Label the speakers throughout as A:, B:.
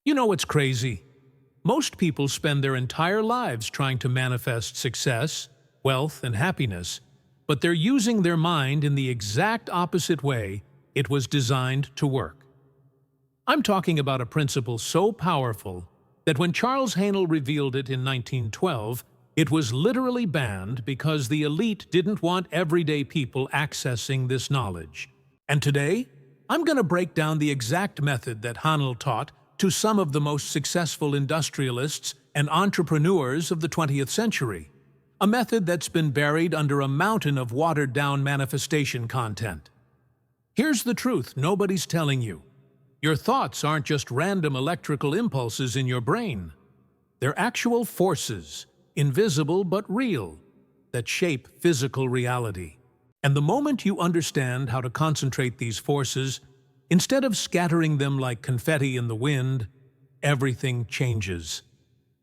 A: You know what's crazy? Most people spend their entire lives trying to manifest success, wealth, and happiness, but they're using their mind in the exact opposite way it was designed to work. I'm talking about a principle so powerful that when Charles Haanel revealed it in 1912, it was literally banned because the elite didn't want everyday people accessing this knowledge. And today, I'm going to break down the exact method that Haanel taught to some of the most successful industrialists and entrepreneurs of the 20th century. A method that's been buried under a mountain of watered-down manifestation content. Here's the truth nobody's telling you. Your thoughts aren't just random electrical impulses in your brain. They're actual forces, invisible but real, that shape physical reality. And the moment you understand how to concentrate these forces, instead of scattering them like confetti in the wind, everything changes.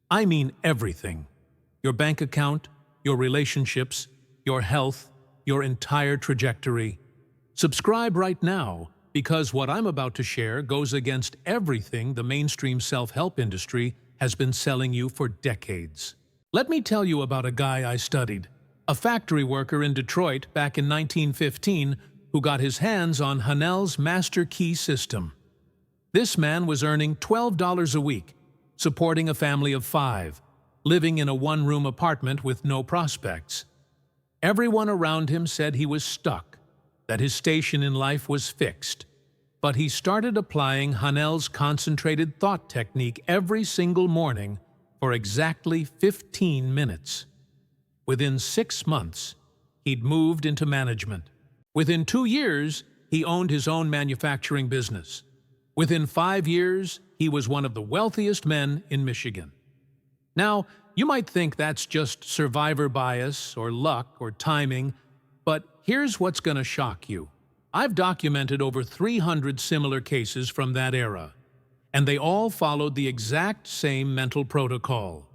A: I mean everything. Your bank account, your relationships, your health, your entire trajectory. Subscribe right now, because what I'm about to share goes against everything the mainstream self-help industry has been selling you for decades. Let me tell you about a guy I studied, a factory worker in Detroit back in 1915 who got his hands on Haanel's master key system. This man was earning $12 a week, supporting a family of 5, living in a one-room apartment with no prospects. Everyone around him said he was stuck, that his station in life was fixed. But he started applying Haanel's concentrated thought technique every single morning for exactly 15 minutes. Within 6 months, he'd moved into management. Within 2 years, he owned his own manufacturing business. Within 5 years, he was one of the wealthiest men in Michigan. Now, you might think that's just survivor bias or luck or timing, but here's what's going to shock you. I've documented over 300 similar cases from that era, and they all followed the exact same mental protocol.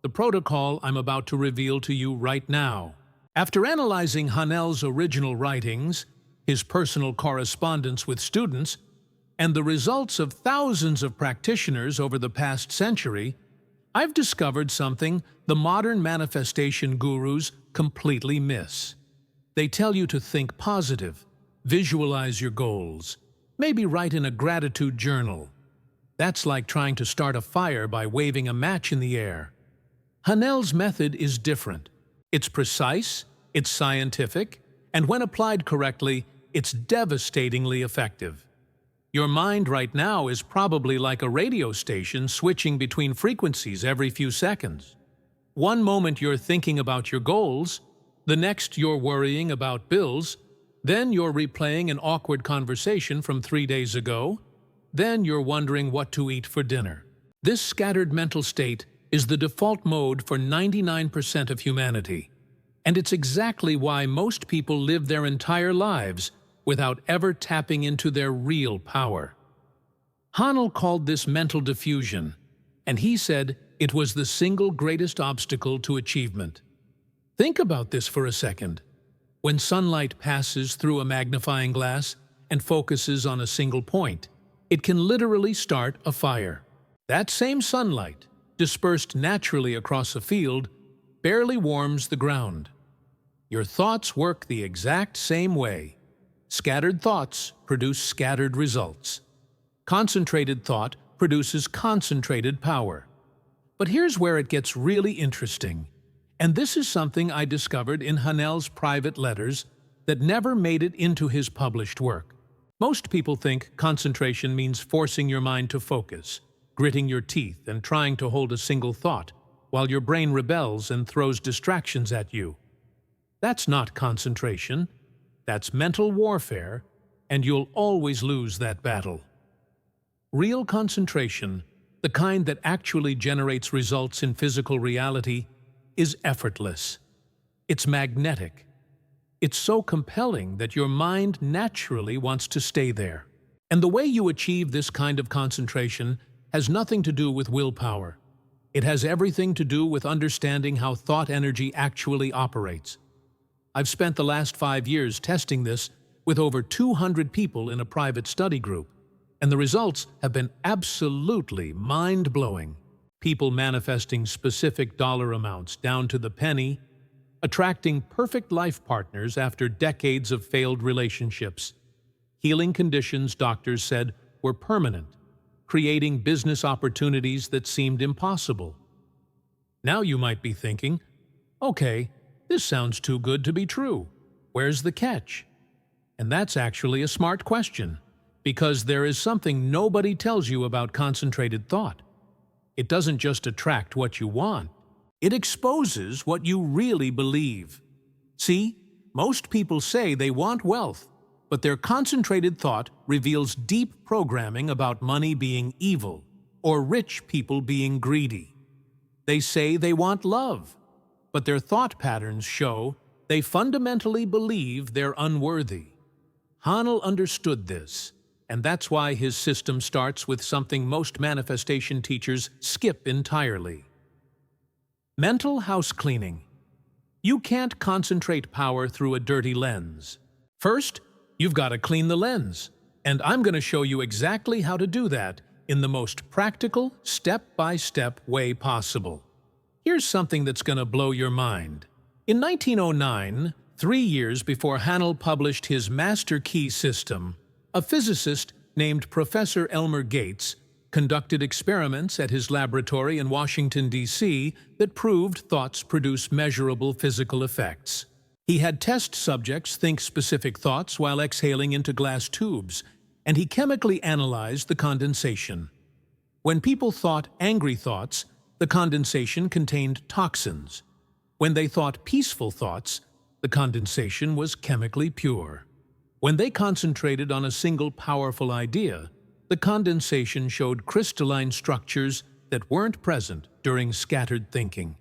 A: The protocol I'm about to reveal to you right now. After analyzing Haanel's original writings, his personal correspondence with students, and the results of thousands of practitioners over the past century, I've discovered something the modern manifestation gurus completely miss. They tell you to think positive, visualize your goals, maybe write in a gratitude journal. That's like trying to start a fire by waving a match in the air. Haanel's method is different. It's precise, it's scientific, and when applied correctly, it's devastatingly effective. Your mind right now is probably like a radio station switching between frequencies every few seconds. One moment you're thinking about your goals, the next you're worrying about bills, then you're replaying an awkward conversation from 3 days ago, then you're wondering what to eat for dinner. This scattered mental state is the default mode for 99% of humanity. And it's exactly why most people live their entire lives without ever tapping into their real power. Haanel called this mental diffusion, and he said it was the single greatest obstacle to achievement. Think about this for a second. When sunlight passes through a magnifying glass and focuses on a single point, it can literally start a fire. That same sunlight, dispersed naturally across a field, barely warms the ground. Your thoughts work the exact same way. Scattered thoughts produce scattered results. Concentrated thought produces concentrated power. But here's where it gets really interesting. And this is something I discovered in Haanel's private letters that never made it into his published work. Most people think concentration means forcing your mind to focus, gritting your teeth and trying to hold a single thought, while your brain rebels and throws distractions at you. That's not concentration. That's mental warfare, and you'll always lose that battle. Real concentration, the kind that actually generates results in physical reality, is effortless. It's magnetic. It's so compelling that your mind naturally wants to stay there. And the way you achieve this kind of concentration has nothing to do with willpower. It has everything to do with understanding how thought energy actually operates. I've spent the last 5 years testing this with over 200 people in a private study group. And the results have been absolutely mind-blowing. People manifesting specific dollar amounts down to the penny, attracting perfect life partners after decades of failed relationships, healing conditions doctors said were permanent, creating business opportunities that seemed impossible. Now you might be thinking, okay, this sounds too good to be true. Where's the catch? And that's actually a smart question, because there is something nobody tells you about concentrated thought. It doesn't just attract what you want, it exposes what you really believe. See, most people say they want wealth, but their concentrated thought reveals deep programming about money being evil or rich people being greedy. They say they want love, but their thought patterns show they fundamentally believe they're unworthy. Haanel understood this, and that's why his system starts with something most manifestation teachers skip entirely. Mental house cleaning. You can't concentrate power through a dirty lens. First, you've got to clean the lens, and I'm going to show you exactly how to do that in the most practical, step-by-step way possible. Here's something that's going to blow your mind. In 1909, 3 years before Haanel published his master key system, a physicist named Professor Elmer Gates conducted experiments at his laboratory in Washington, D.C. that proved thoughts produce measurable physical effects. He had test subjects think specific thoughts while exhaling into glass tubes, and he chemically analyzed the condensation. When people thought angry thoughts, the condensation contained toxins. When they thought peaceful thoughts, the condensation was chemically pure. When they concentrated on a single powerful idea, the condensation showed crystalline structures that weren't present during scattered thinking.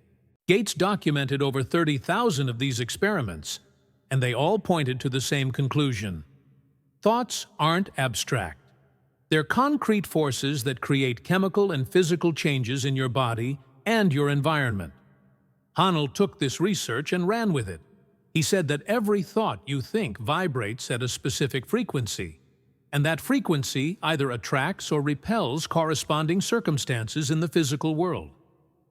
A: Gates documented over 30,000 of these experiments, and they all pointed to the same conclusion. Thoughts aren't abstract. They're concrete forces that create chemical and physical changes in your body and your environment. Haanel took this research and ran with it. He said that every thought you think vibrates at a specific frequency, and that frequency either attracts or repels corresponding circumstances in the physical world.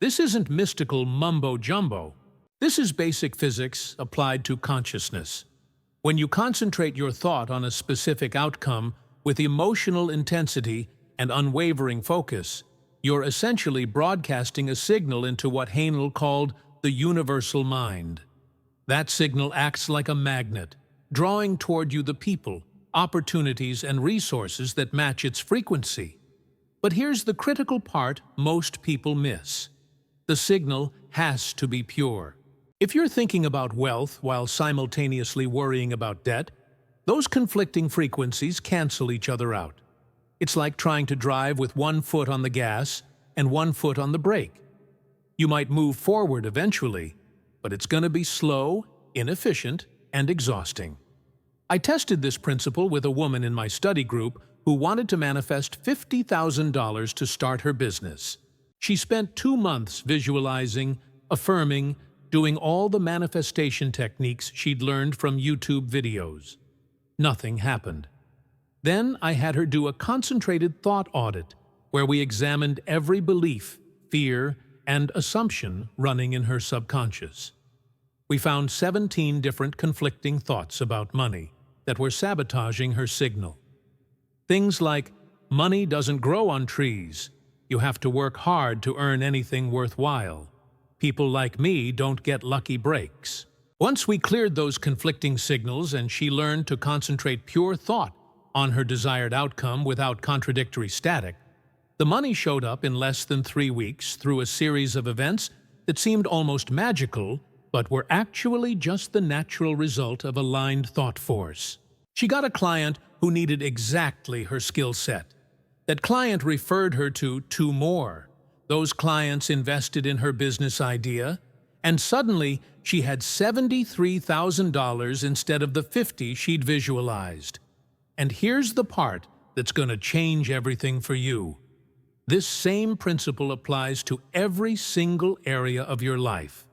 A: This isn't mystical mumbo-jumbo. This is basic physics applied to consciousness. When you concentrate your thought on a specific outcome with emotional intensity and unwavering focus, you're essentially broadcasting a signal into what Haanel called the universal mind. That signal acts like a magnet, drawing toward you the people, opportunities, and resources that match its frequency. But here's the critical part most people miss. The signal has to be pure. If you're thinking about wealth while simultaneously worrying about debt, those conflicting frequencies cancel each other out. It's like trying to drive with 1 foot on the gas and 1 foot on the brake. You might move forward eventually, but it's going to be slow, inefficient, and exhausting. I tested this principle with a woman in my study group who wanted to manifest $50,000 to start her business. She spent 2 months visualizing, affirming, doing all the manifestation techniques she'd learned from YouTube videos. Nothing happened. Then I had her do a concentrated thought audit where we examined every belief, fear, and assumption running in her subconscious. We found 17 different conflicting thoughts about money that were sabotaging her signal. Things like, money doesn't grow on trees, you have to work hard to earn anything worthwhile, people like me don't get lucky breaks. Once we cleared those conflicting signals and she learned to concentrate pure thought on her desired outcome without contradictory static, the money showed up in less than 3 weeks through a series of events that seemed almost magical, but were actually just the natural result of aligned thought force. She got a client who needed exactly her skill set. That client referred her to 2 more. Those clients invested in her business idea, and suddenly she had $73,000 instead of the $50,000 she'd visualized. And here's the part that's going to change everything for you. This same principle applies to every single area of your life.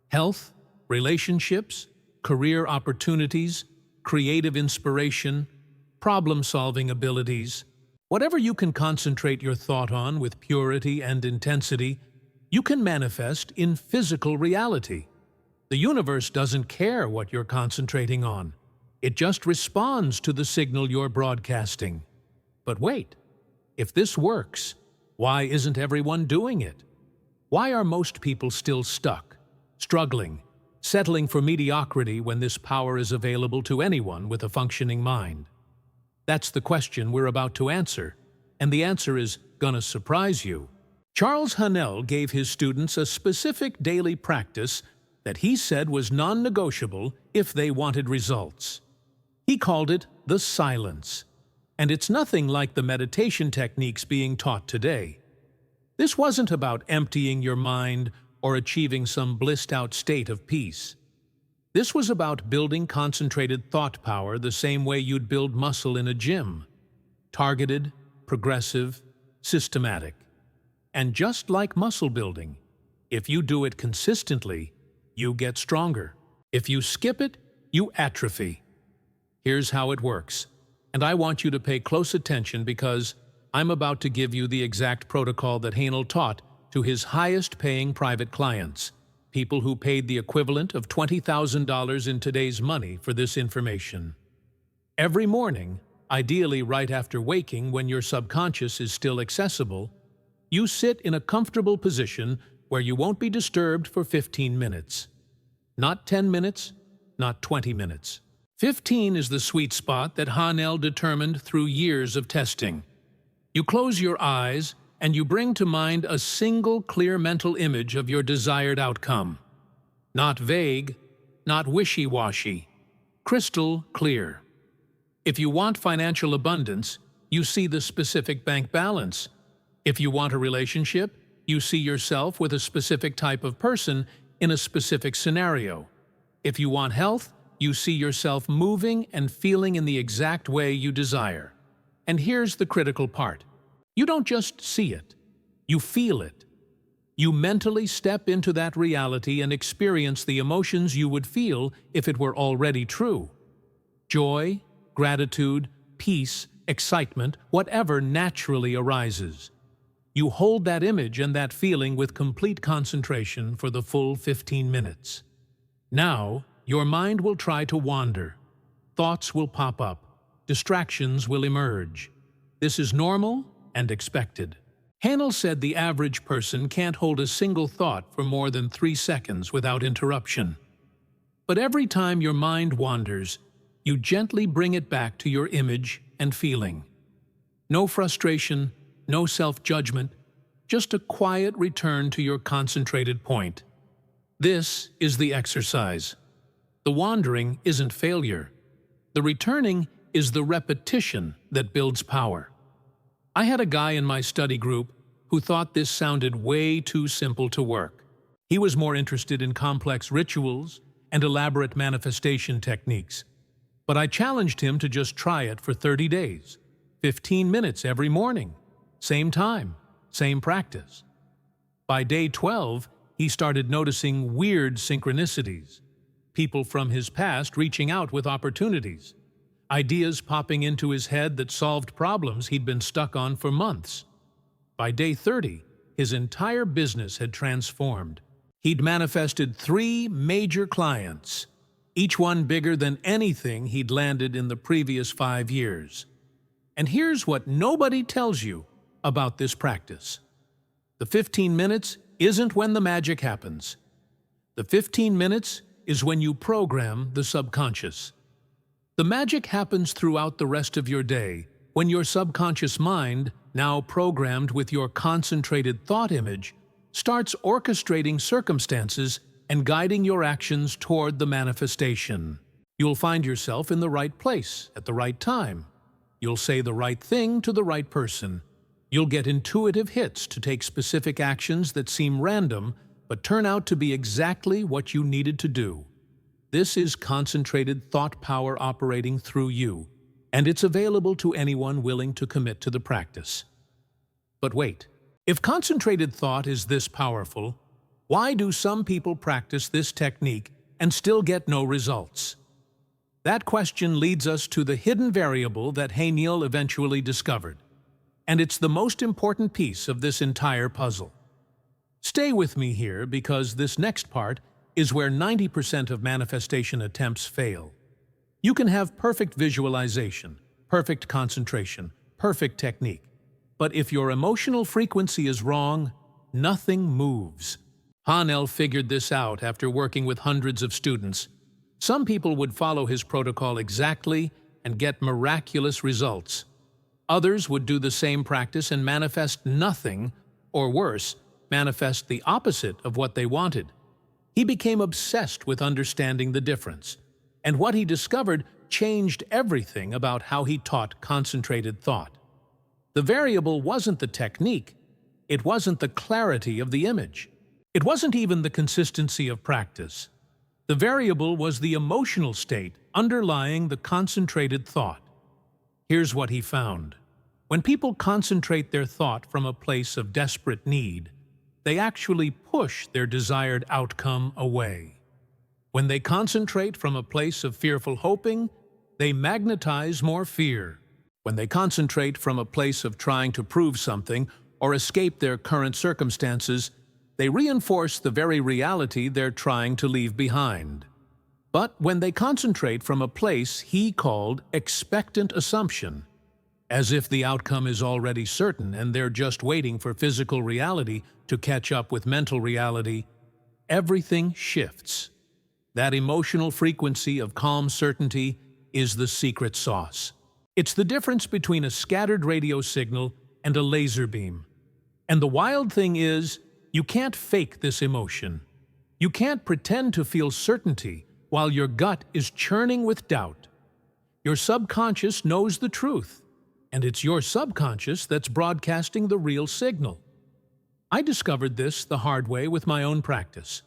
A: Health, relationships, career opportunities, creative inspiration, problem-solving abilities. Whatever you can concentrate your thought on with purity and intensity, you can manifest in physical reality. The universe doesn't care what you're concentrating on. It just responds to the signal you're broadcasting. But wait, if this works, why isn't everyone doing it? Why are most people still stuck, struggling, settling for mediocrity when this power is available to anyone with a functioning mind? That's the question we're about to answer, and the answer is gonna surprise you. Charles Haanel gave his students a specific daily practice that he said was non-negotiable if they wanted results. He called it the silence, and it's nothing like the meditation techniques being taught today. This wasn't about emptying your mind or achieving some blissed-out state of peace. This was about building concentrated thought power the same way you'd build muscle in a gym. Targeted, progressive, systematic. And just like muscle building, if you do it consistently, you get stronger. If you skip it, you atrophy. Here's how it works, and I want you to pay close attention because I'm about to give you the exact protocol that Haanel taught to his highest-paying private clients, people who paid the equivalent of $20,000 in today's money for this information. Every morning, ideally right after waking when your subconscious is still accessible, you sit in a comfortable position where you won't be disturbed for 15 minutes. Not 10 minutes, not 20 minutes. 15 is the sweet spot that Haanel determined through years of testing. You close your eyes and you bring to mind a single clear mental image of your desired outcome. Not vague, not wishy-washy, crystal clear. If you want financial abundance, you see the specific bank balance. If you want a relationship, you see yourself with a specific type of person in a specific scenario. If you want health, you see yourself moving and feeling in the exact way you desire. And here's the critical part. You don't just see it, you feel it. You mentally step into that reality and experience the emotions you would feel if it were already true. Joy, gratitude, peace, excitement, whatever naturally arises. You hold that image and that feeling with complete concentration for the full 15 minutes. Now, your mind will try to wander. Thoughts will pop up. Distractions will emerge. This is normal and expected. Haanel said the average person can't hold a single thought for more than 3 seconds without interruption. But every time your mind wanders, you gently bring it back to your image and feeling. No frustration, no self-judgment, just a quiet return to your concentrated point. This is the exercise. The wandering isn't failure. The returning is the repetition that builds power. I had a guy in my study group who thought this sounded way too simple to work. He was more interested in complex rituals and elaborate manifestation techniques. But I challenged him to just try it for 30 days, 15 minutes every morning, same time, same practice. By day 12, he started noticing weird synchronicities, people from his past reaching out with opportunities, ideas popping into his head that solved problems he'd been stuck on for months. By day 30, his entire business had transformed. He'd manifested 3 major clients, each one bigger than anything he'd landed in the previous 5 years. And here's what nobody tells you about this practice. The 15 minutes isn't when the magic happens. The 15 minutes is when you program the subconscious. The magic happens throughout the rest of your day when your subconscious mind, now programmed with your concentrated thought image, starts orchestrating circumstances and guiding your actions toward the manifestation. You'll find yourself in the right place at the right time. You'll say the right thing to the right person. You'll get intuitive hits to take specific actions that seem random but turn out to be exactly what you needed to do. This is concentrated thought power operating through you, and it's available to anyone willing to commit to the practice. But wait, if concentrated thought is this powerful, why do some people practice this technique and still get no results? That question leads us to the hidden variable that Haanel eventually discovered. And it's the most important piece of this entire puzzle. Stay with me here because this next part is where 90% of manifestation attempts fail. You can have perfect visualization, perfect concentration, perfect technique. But if your emotional frequency is wrong, nothing moves. Haanel figured this out after working with hundreds of students. Some people would follow his protocol exactly and get miraculous results. Others would do the same practice and manifest nothing, or worse, manifest the opposite of what they wanted. He became obsessed with understanding the difference, and what he discovered changed everything about how he taught concentrated thought. The variable wasn't the technique, it wasn't the clarity of the image. It wasn't even the consistency of practice. The variable was the emotional state underlying the concentrated thought. Here's what he found. When people concentrate their thought from a place of desperate need, they actually push their desired outcome away. When they concentrate from a place of fearful hoping, they magnetize more fear. When they concentrate from a place of trying to prove something or escape their current circumstances, they reinforce the very reality they're trying to leave behind. But when they concentrate from a place he called expectant assumption, as if the outcome is already certain and they're just waiting for physical reality to catch up with mental reality, everything shifts. That emotional frequency of calm certainty is the secret sauce. It's the difference between a scattered radio signal and a laser beam. And the wild thing is, you can't fake this emotion. You can't pretend to feel certainty while your gut is churning with doubt. Your subconscious knows the truth, and it's your subconscious that's broadcasting the real signal. I discovered this the hard way with my own practice.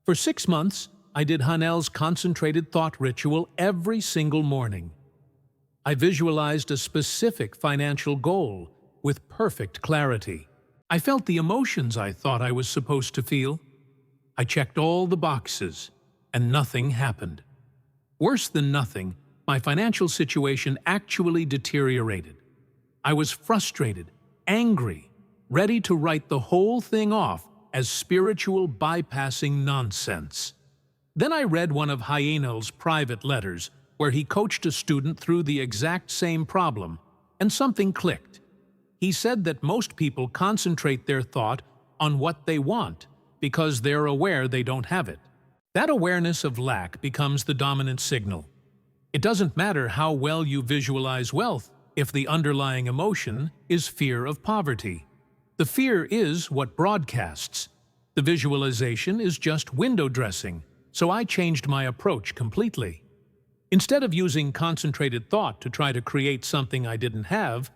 A: For 6 months, I did Haanel's concentrated thought ritual every single morning. I visualized a specific financial goal with perfect clarity. I felt the emotions I thought I was supposed to feel. I checked all the boxes, and nothing happened. Worse than nothing, my financial situation actually deteriorated. I was frustrated, angry, ready to write the whole thing off as spiritual bypassing nonsense. Then I read one of Haanel's private letters where he coached a student through the exact same problem, and something clicked. He said that most people concentrate their thought on what they want because they're aware they don't have it. That awareness of lack becomes the dominant signal. It doesn't matter how well you visualize wealth if the underlying emotion is fear of poverty. The fear is what broadcasts. The visualization is just window dressing, so I changed my approach completely. Instead of using concentrated thought to try to create something I didn't have,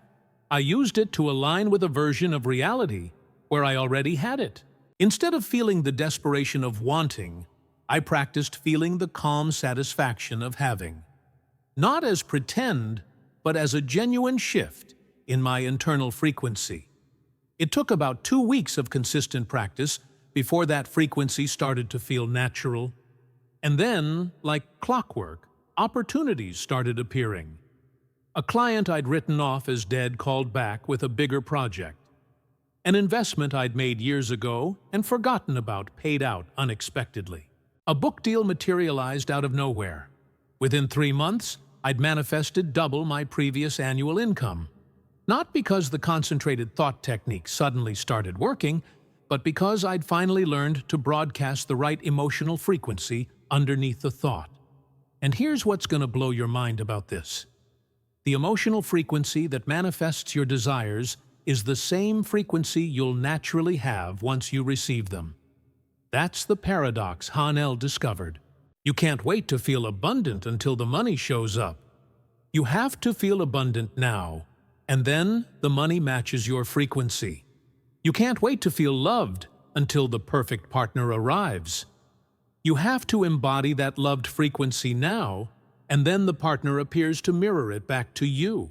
A: I used it to align with a version of reality where I already had it. Instead of feeling the desperation of wanting, I practiced feeling the calm satisfaction of having. Not as pretend, but as a genuine shift in my internal frequency. It took about 2 weeks of consistent practice before that frequency started to feel natural. And then, like clockwork, opportunities started appearing. A client I'd written off as dead called back with a bigger project. An investment I'd made years ago and forgotten about paid out unexpectedly. A book deal materialized out of nowhere. Within 3 months, I'd manifested double my previous annual income. Not because the concentrated thought technique suddenly started working, but because I'd finally learned to broadcast the right emotional frequency underneath the thought. And here's what's going to blow your mind about this. The emotional frequency that manifests your desires is the same frequency you'll naturally have once you receive them. That's the paradox Haanel discovered. You can't wait to feel abundant until the money shows up. You have to feel abundant now, and then the money matches your frequency. You can't wait to feel loved until the perfect partner arrives. You have to embody that loved frequency now, and then the partner appears to mirror it back to you.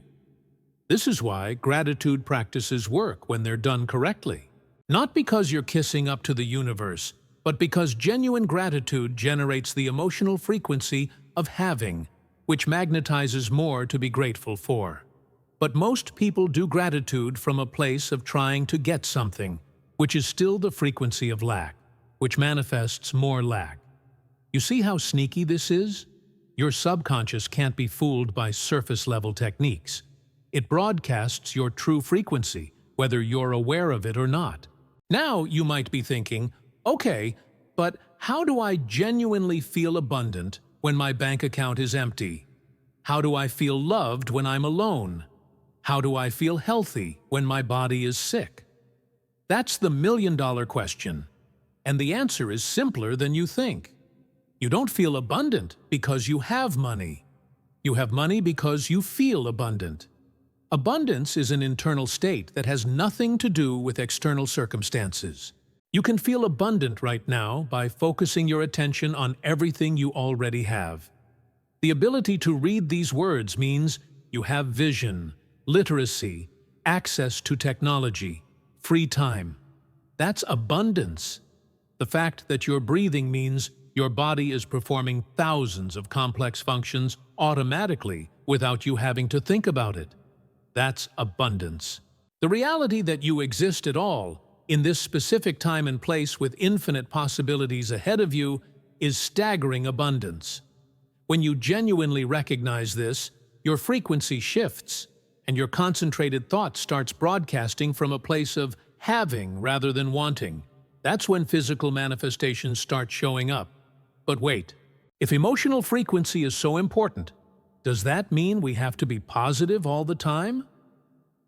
A: This is why gratitude practices work when they're done correctly. Not because you're kissing up to the universe, but because genuine gratitude generates the emotional frequency of having, which magnetizes more to be grateful for. But most people do gratitude from a place of trying to get something, which is still the frequency of lack, which manifests more lack. You see how sneaky this is? Your subconscious can't be fooled by surface-level techniques. It broadcasts your true frequency, whether you're aware of it or not. Now you might be thinking, okay, but how do I genuinely feel abundant when my bank account is empty? How do I feel loved when I'm alone? How do I feel healthy when my body is sick? That's the million-dollar question, and the answer is simpler than you think. You don't feel abundant because you have money. You have money because you feel abundant. Abundance is an internal state that has nothing to do with external circumstances. You can feel abundant right now by focusing your attention on everything you already have. The ability to read these words means you have vision, literacy, access to technology, free time. That's abundance. The fact that you're breathing means your body is performing thousands of complex functions automatically without you having to think about it. That's abundance. The reality that you exist at all, in this specific time and place with infinite possibilities ahead of you, is staggering abundance. When you genuinely recognize this, your frequency shifts, and your concentrated thought starts broadcasting from a place of having rather than wanting. That's when physical manifestations start showing up. But wait, if emotional frequency is so important, does that mean we have to be positive all the time?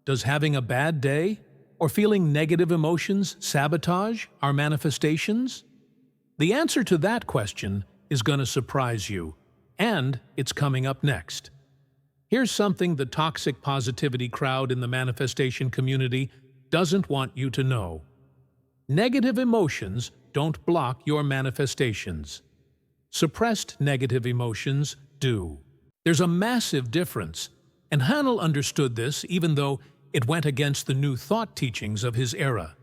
A: Does having a bad day or feeling negative emotions sabotage our manifestations? The answer to that question is going to surprise you, and it's coming up next. Here's something the toxic positivity crowd in the manifestation community doesn't want you to know. Negative emotions don't block your manifestations. Suppressed negative emotions do. There's a massive difference, and Haanel understood this even though it went against the new thought teachings of his era.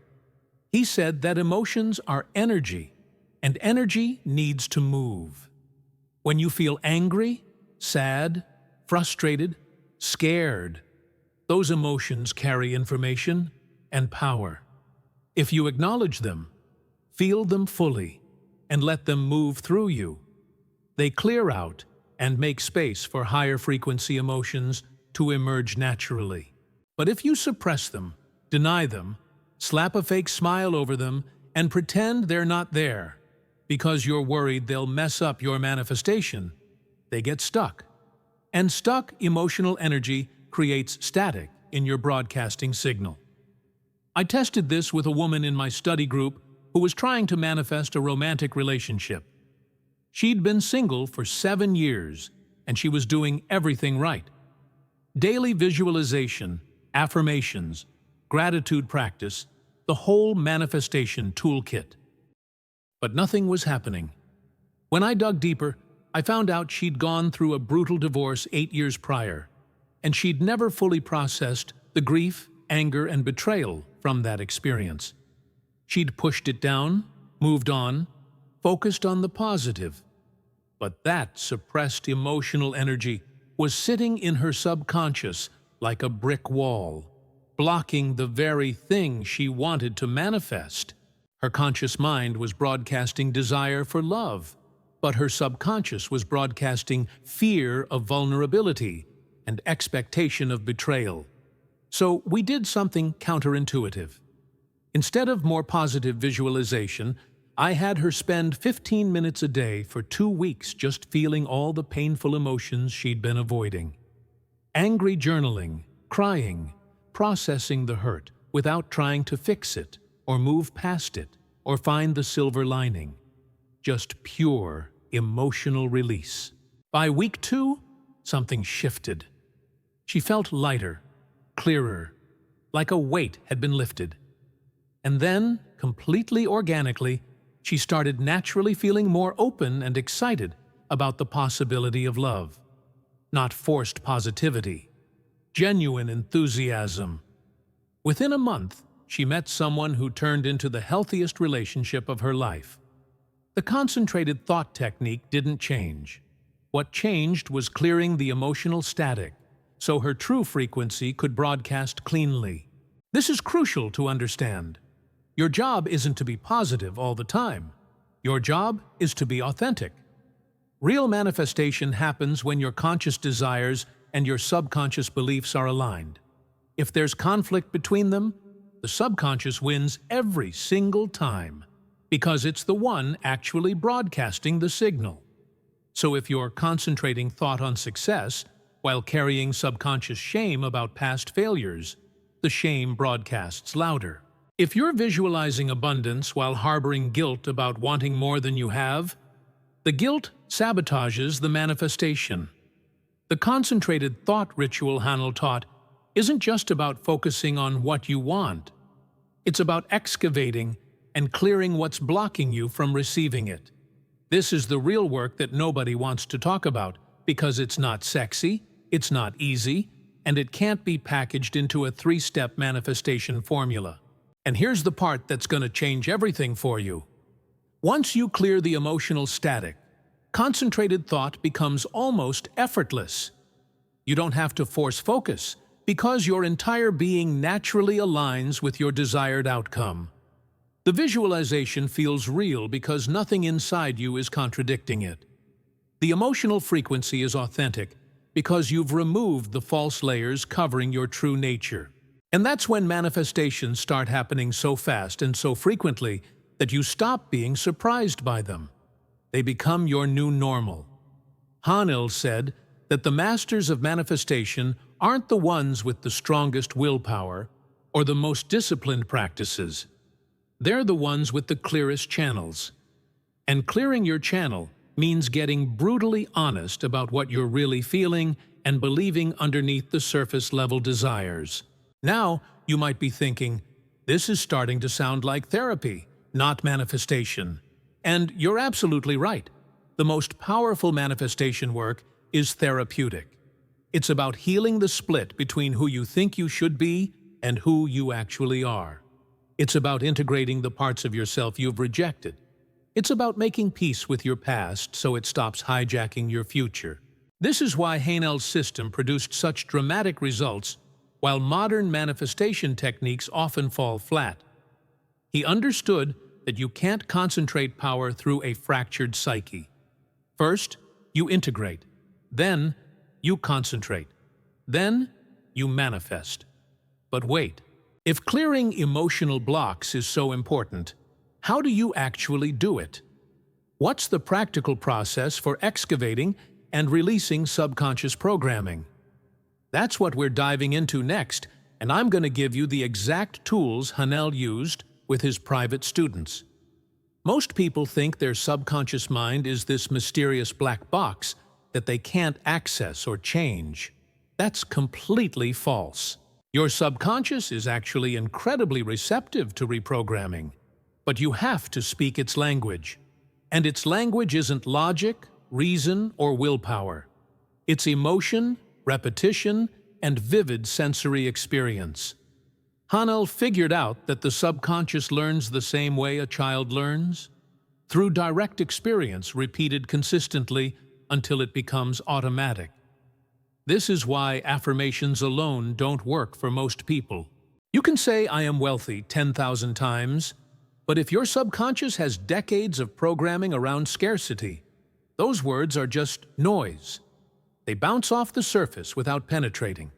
A: He said that emotions are energy, and energy needs to move. When you feel angry, sad, frustrated, scared, those emotions carry information and power. If you acknowledge them, feel them fully, and let them move through you, they clear out and make space for higher frequency emotions to emerge naturally. But if you suppress them, deny them, slap a fake smile over them, and pretend they're not there because you're worried they'll mess up your manifestation, they get stuck. And stuck emotional energy creates static in your broadcasting signal. I tested this with a woman in my study group who was trying to manifest a romantic relationship. She'd been single for 7 years, and she was doing everything right. Daily visualization, affirmations, gratitude practice, the whole manifestation toolkit. But nothing was happening. When I dug deeper, I found out she'd gone through a brutal divorce 8 years prior, and she'd never fully processed the grief, anger, and betrayal from that experience. She'd pushed it down, moved on, focused on the positive. But that suppressed emotional energy was sitting in her subconscious like a brick wall, blocking the very thing she wanted to manifest. Her conscious mind was broadcasting desire for love, but her subconscious was broadcasting fear of vulnerability and expectation of betrayal. So we did something counterintuitive. Instead of more positive visualization, I had her spend 15 minutes a day for 2 weeks just feeling all the painful emotions she'd been avoiding. Angry journaling, crying, processing the hurt without trying to fix it or move past it or find the silver lining. Just pure emotional release. By week 2, something shifted. She felt lighter, clearer, like a weight had been lifted. And then, completely organically, she started naturally feeling more open and excited about the possibility of love. Not forced positivity, genuine enthusiasm. Within a month, she met someone who turned into the healthiest relationship of her life. The concentrated thought technique didn't change. What changed was clearing the emotional static, so her true frequency could broadcast cleanly. This is crucial to understand. Your job isn't to be positive all the time. Your job is to be authentic. Real manifestation happens when your conscious desires and your subconscious beliefs are aligned. If there's conflict between them, the subconscious wins every single time, because it's the one actually broadcasting the signal. So if you're concentrating thought on success while carrying subconscious shame about past failures, the shame broadcasts louder. If you're visualizing abundance while harboring guilt about wanting more than you have, the guilt sabotages the manifestation. The concentrated thought ritual Haanel taught isn't just about focusing on what you want. It's about excavating and clearing what's blocking you from receiving it. This is the real work that nobody wants to talk about because it's not sexy, it's not easy, and it can't be packaged into a 3-step manifestation formula. And here's the part that's going to change everything for you. Once you clear the emotional static, concentrated thought becomes almost effortless. You don't have to force focus because your entire being naturally aligns with your desired outcome. The visualization feels real because nothing inside you is contradicting it. The emotional frequency is authentic because you've removed the false layers covering your true nature. And that's when manifestations start happening so fast and so frequently that you stop being surprised by them. They become your new normal. Haanel said that the masters of manifestation aren't the ones with the strongest willpower or the most disciplined practices. They're the ones with the clearest channels. And clearing your channel means getting brutally honest about what you're really feeling and believing underneath the surface-level desires. Now, you might be thinking, this is starting to sound like therapy, not manifestation. And you're absolutely right. The most powerful manifestation work is therapeutic. It's about healing the split between who you think you should be and who you actually are. It's about integrating the parts of yourself you've rejected. It's about making peace with your past so it stops hijacking your future. This is why Haanel's system produced such dramatic results, while modern manifestation techniques often fall flat. He understood that you can't concentrate power through a fractured psyche. First, you integrate. Then, you concentrate. Then, you manifest. But wait, if clearing emotional blocks is so important, how do you actually do it? What's the practical process for excavating and releasing subconscious programming? That's what we're diving into next, and I'm going to give you the exact tools Haanel used with his private students. Most people think their subconscious mind is this mysterious black box that they can't access or change. That's completely false. Your subconscious is actually incredibly receptive to reprogramming, but you have to speak its language. And its language isn't logic, reason, or willpower. It's emotion, repetition, and vivid sensory experience. Haanel figured out that the subconscious learns the same way a child learns, through direct experience repeated consistently until it becomes automatic. This is why affirmations alone don't work for most people. You can say, "I am wealthy," 10,000 times, but if your subconscious has decades of programming around scarcity, those words are just noise. They bounce off the surface without penetrating.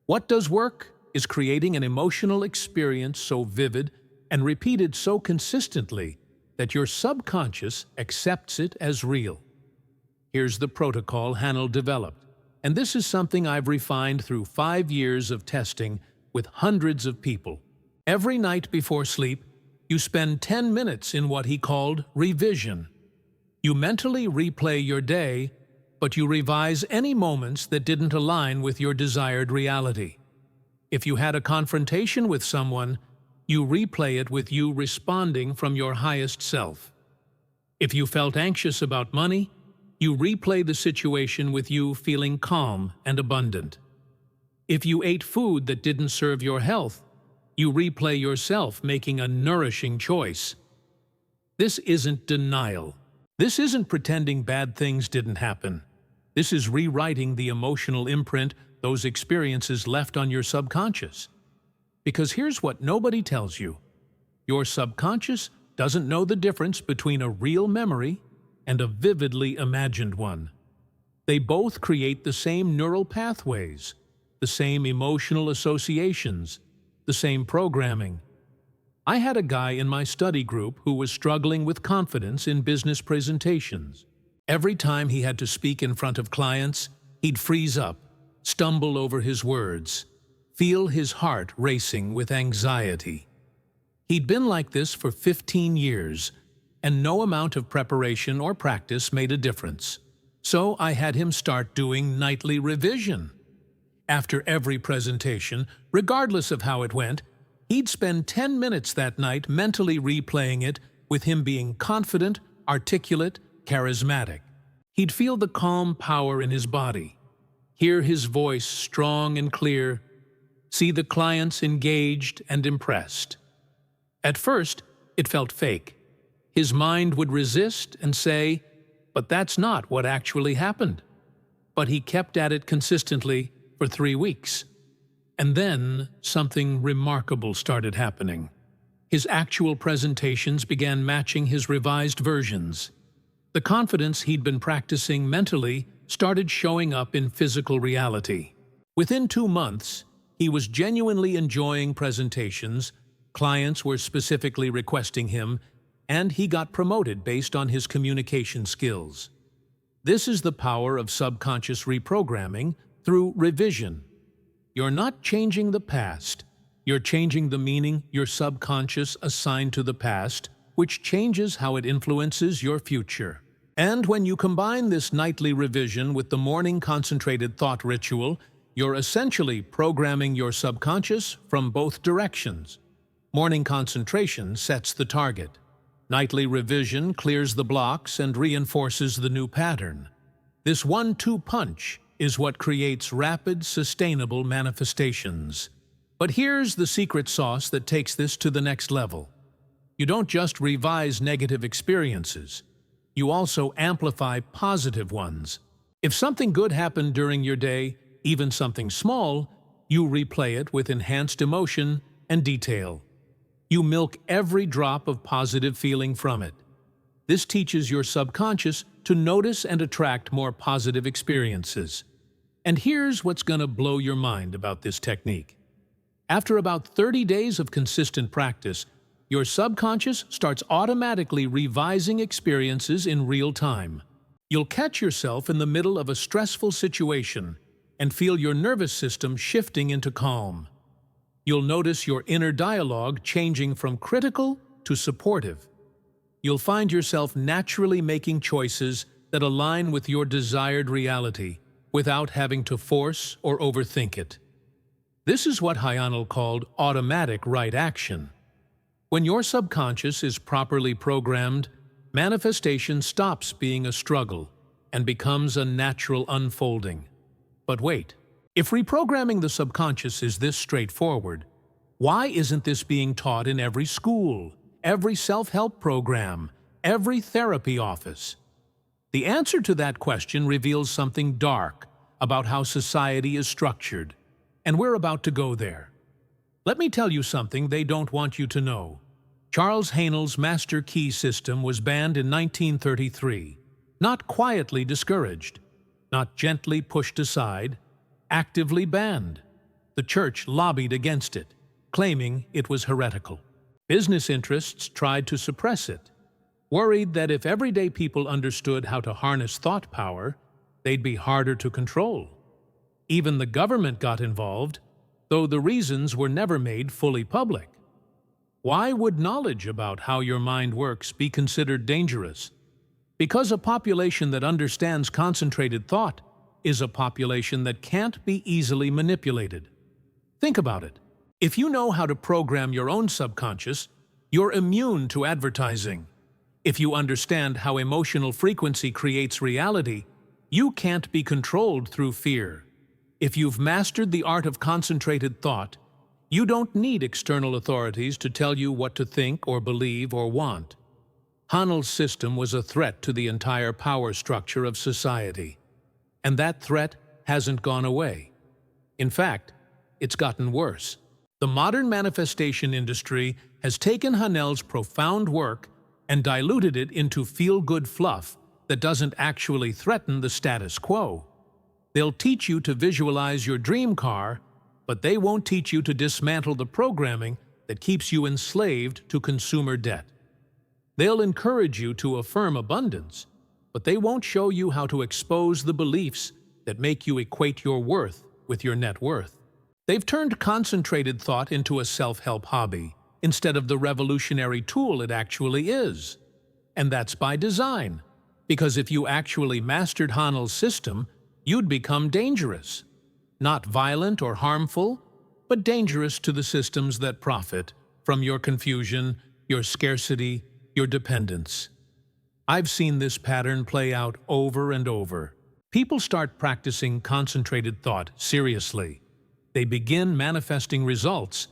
A: What does work is creating an emotional experience so vivid and repeated so consistently that your subconscious accepts it as real. Here's the protocol Haanel developed, and this is something I've refined through 5 years of testing with hundreds of people. Every night before sleep, you spend 10 minutes in what he called revision. You mentally replay your day, but you revise any moments that didn't align with your desired reality. If you had a confrontation with someone, you replay it with you responding from your highest self. If you felt anxious about money, you replay the situation with you feeling calm and abundant. If you ate food that didn't serve your health, you replay yourself making a nourishing choice. This isn't denial. This isn't pretending bad things didn't happen. This is rewriting the emotional imprint those experiences left on your subconscious. Because here's what nobody tells you. Your subconscious doesn't know the difference between a real memory and a vividly imagined one. They both create the same neural pathways, the same emotional associations, the same programming. I had a guy in my study group who was struggling with confidence in business presentations. Every time he had to speak in front of clients, he'd freeze up, stumble over his words, feel his heart racing with anxiety. He'd been like this for 15 years, and no amount of preparation or practice made a difference. So I had him start doing nightly revision. After every presentation, regardless of how it went, he'd spend 10 minutes that night mentally replaying it, with him being confident, articulate, charismatic. He'd feel the calm power in his body, hear his voice strong and clear, see the clients engaged and impressed. At first, it felt fake. His mind would resist and say, "But that's not what actually happened." But he kept at it consistently for 3 weeks. And then something remarkable started happening. His actual presentations began matching his revised versions. The confidence he'd been practicing mentally started showing up in physical reality. Within 2 months, he was genuinely enjoying presentations, clients were specifically requesting him, and he got promoted based on his communication skills. This is the power of subconscious reprogramming through revision. You're not changing the past, you're changing the meaning your subconscious assigned to the past, which changes how it influences your future. And when you combine this nightly revision with the morning concentrated thought ritual, you're essentially programming your subconscious from both directions. Morning concentration sets the target. Nightly revision clears the blocks and reinforces the new pattern. This 1-2 punch is what creates rapid, sustainable manifestations. But here's the secret sauce that takes this to the next level. You don't just revise negative experiences. You also amplify positive ones. If something good happened during your day, even something small, you replay it with enhanced emotion and detail. You milk every drop of positive feeling from it. This teaches your subconscious to notice and attract more positive experiences. And here's what's going to blow your mind about this technique. After about 30 days of consistent practice, your subconscious starts automatically revising experiences in real time. You'll catch yourself in the middle of a stressful situation and feel your nervous system shifting into calm. You'll notice your inner dialogue changing from critical to supportive. You'll find yourself naturally making choices that align with your desired reality without having to force or overthink it. This is what Haanel called automatic right action. When your subconscious is properly programmed, manifestation stops being a struggle and becomes a natural unfolding. But wait. If reprogramming the subconscious is this straightforward, why isn't this being taught in every school, every self-help program, every therapy office? The answer to that question reveals something dark about how society is structured, and we're about to go there. Let me tell you something they don't want you to know. Charles Haanel's master key system was banned in 1933, not quietly discouraged, not gently pushed aside, actively banned. The church lobbied against it, claiming it was heretical. Business interests tried to suppress it, worried that if everyday people understood how to harness thought power, they'd be harder to control. Even the government got involved, though the reasons were never made fully public. Why would knowledge about how your mind works be considered dangerous? Because a population that understands concentrated thought is a population that can't be easily manipulated. Think about it. If you know how to program your own subconscious, you're immune to advertising. If you understand how emotional frequency creates reality, you can't be controlled through fear. If you've mastered the art of concentrated thought, you don't need external authorities to tell you what to think or believe or want. Haanel's system was a threat to the entire power structure of society. And that threat hasn't gone away. In fact, it's gotten worse. The modern manifestation industry has taken Haanel's profound work and diluted it into feel-good fluff that doesn't actually threaten the status quo. They'll teach you to visualize your dream car, but they won't teach you to dismantle the programming that keeps you enslaved to consumer debt. They'll encourage you to affirm abundance, but they won't show you how to expose the beliefs that make you equate your worth with your net worth. They've turned concentrated thought into a self-help hobby instead of the revolutionary tool it actually is. And that's by design, because if you actually mastered Haanel's system, you'd become dangerous. Not violent or harmful, but dangerous to the systems that profit from your confusion, your scarcity, your dependence. I've seen this pattern play out over and over. People start practicing concentrated thought seriously. They begin manifesting results,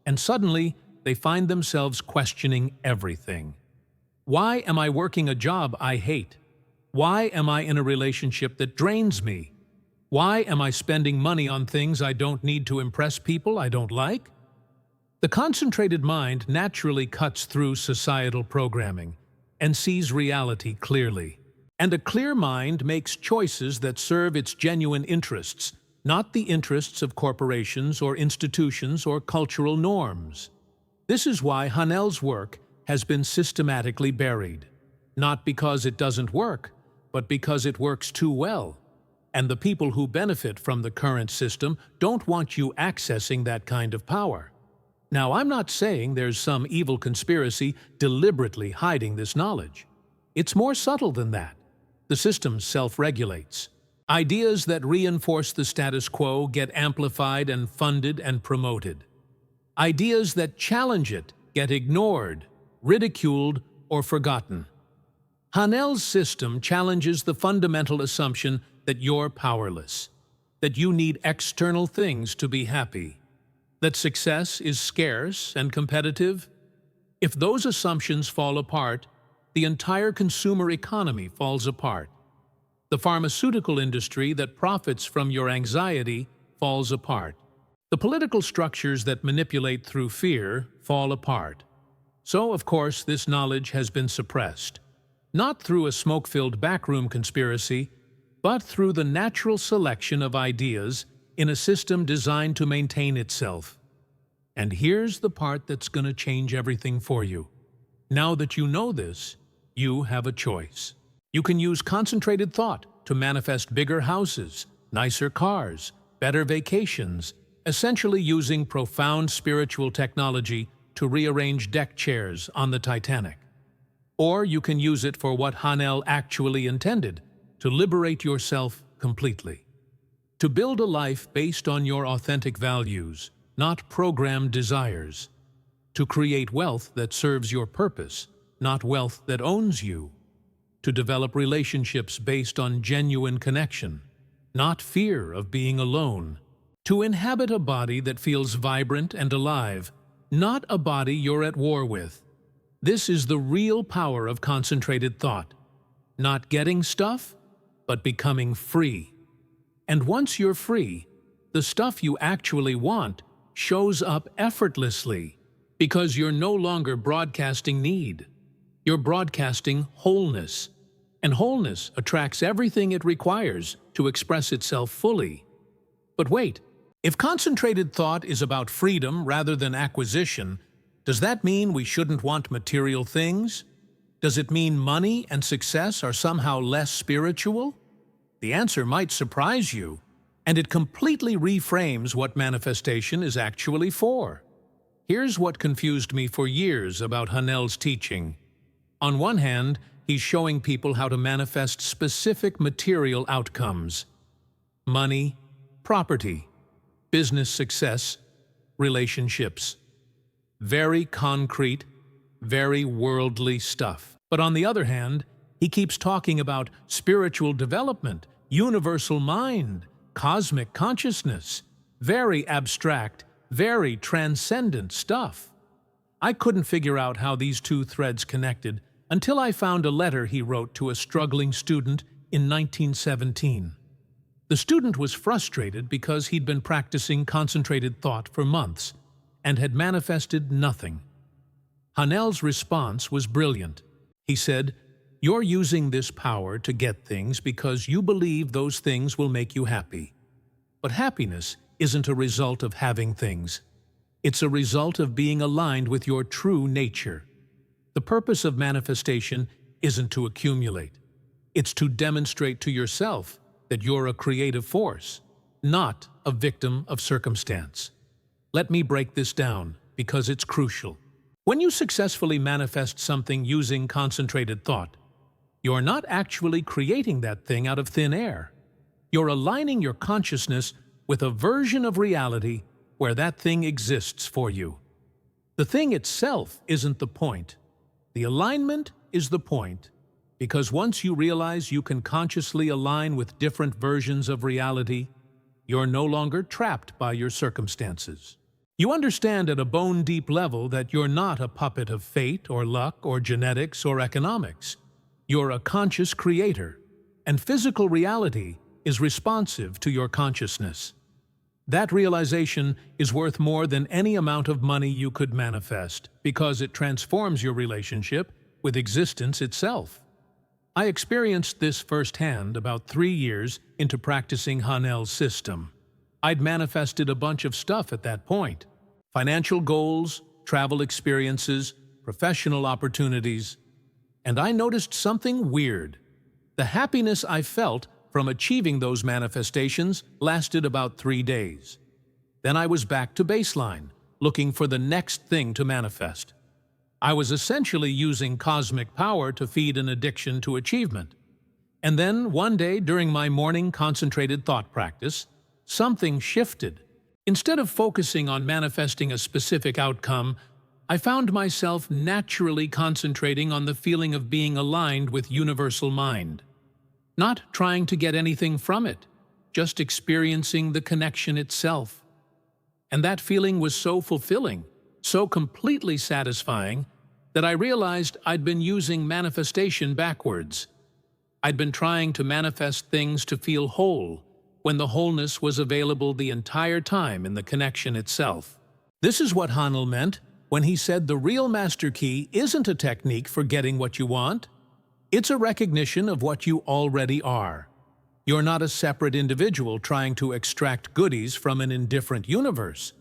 A: and suddenly they find themselves questioning everything. Why am I working a job I hate? Why am I in a relationship that drains me? Why am I spending money on things I don't need to impress people I don't like? The concentrated mind naturally cuts through societal programming and sees reality clearly. And a clear mind makes choices that serve its genuine interests, not the interests of corporations or institutions or cultural norms. This is why Haanel's work has been systematically buried, not because it doesn't work, but because it works too well. And the people who benefit from the current system don't want you accessing that kind of power. Now, I'm not saying there's some evil conspiracy deliberately hiding this knowledge. It's more subtle than that. The system self-regulates. Ideas that reinforce the status quo get amplified and funded and promoted. Ideas that challenge it get ignored, ridiculed, or forgotten. Haanel's system challenges the fundamental assumption that you're powerless, that you need external things to be happy, that success is scarce and competitive. If those assumptions fall apart, the entire consumer economy falls apart. The pharmaceutical industry that profits from your anxiety falls apart. The political structures that manipulate through fear fall apart. So, of course, this knowledge has been suppressed, not through a smoke-filled backroom conspiracy, but through the natural selection of ideas in a system designed to maintain itself. And here's the part that's going to change everything for you. Now that you know this, you have a choice. You can use concentrated thought to manifest bigger houses, nicer cars, better vacations, essentially using profound spiritual technology to rearrange deck chairs on the Titanic. Or you can use it for what Haanel actually intended, to liberate yourself completely. To build a life based on your authentic values, not programmed desires. To create wealth that serves your purpose, not wealth that owns you. To develop relationships based on genuine connection, not fear of being alone. To inhabit a body that feels vibrant and alive, not a body you're at war with. This is the real power of concentrated thought. Not getting stuff, but becoming free. And once you're free, the stuff you actually want shows up effortlessly because you're no longer broadcasting need. You're broadcasting wholeness, and wholeness attracts everything it requires to express itself fully. But wait, if concentrated thought is about freedom rather than acquisition, does that mean we shouldn't want material things? Does it mean money and success are somehow less spiritual? The answer might surprise you, and it completely reframes what manifestation is actually for. Here's what confused me for years about Haanel's teaching. On one hand, he's showing people how to manifest specific material outcomes. Money, property, business success, relationships. Very concrete, very worldly stuff. But on the other hand, he keeps talking about spiritual development, universal mind, cosmic consciousness. Very abstract, very transcendent stuff. I couldn't figure out how these two threads connected until I found a letter he wrote to a struggling student in 1917. The student was frustrated because he'd been practicing concentrated thought for months and had manifested nothing. Haanel's response was brilliant. He said, "You're using this power to get things because you believe those things will make you happy. But happiness isn't a result of having things. It's a result of being aligned with your true nature. The purpose of manifestation isn't to accumulate. It's to demonstrate to yourself that you're a creative force, not a victim of circumstance." Let me break this down because it's crucial. When you successfully manifest something using concentrated thought, you're not actually creating that thing out of thin air. You're aligning your consciousness with a version of reality where that thing exists for you. The thing itself isn't the point. The alignment is the point, because once you realize you can consciously align with different versions of reality, you're no longer trapped by your circumstances. You understand at a bone-deep level that you're not a puppet of fate or luck or genetics or economics. You're a conscious creator, and physical reality is responsive to your consciousness. That realization is worth more than any amount of money you could manifest because it transforms your relationship with existence itself. I experienced this firsthand about 3 years into practicing Haanel's system. I'd manifested a bunch of stuff at that point: financial goals, travel experiences, professional opportunities. And I noticed something weird. The happiness I felt from achieving those manifestations lasted about 3 days. Then I was back to baseline, looking for the next thing to manifest. I was essentially using cosmic power to feed an addiction to achievement. And then, one day during my morning concentrated thought practice, something shifted. Instead of focusing on manifesting a specific outcome, I found myself naturally concentrating on the feeling of being aligned with universal mind. Not trying to get anything from it, just experiencing the connection itself. And that feeling was so fulfilling, so completely satisfying, that I realized I'd been using manifestation backwards. I'd been trying to manifest things to feel whole, when the wholeness was available the entire time in the connection itself. This is what Haanel meant when he said the real master key isn't a technique for getting what you want. It's a recognition of what you already are. You're not a separate individual trying to extract goodies from an indifferent universe.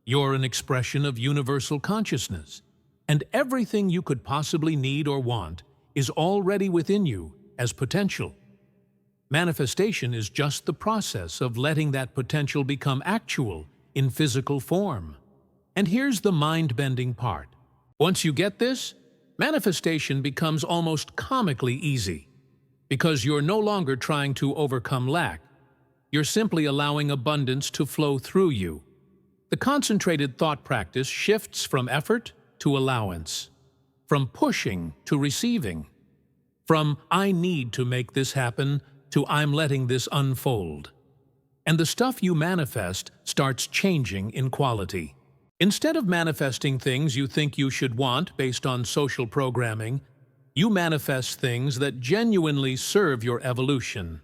A: You're an expression of universal consciousness, and everything you could possibly need or want is already within you as potential. Manifestation is just the process of letting that potential become actual in physical form. And here's the mind-bending part. Once you get this, manifestation becomes almost comically easy, because you're no longer trying to overcome lack. You're simply allowing abundance to flow through you. The concentrated thought practice shifts from effort to allowance, from pushing to receiving, from "I need to make this happen" to "I'm letting this unfold." And the stuff you manifest starts changing in quality. Instead of manifesting things you think you should want based on social programming, you manifest things that genuinely serve your evolution.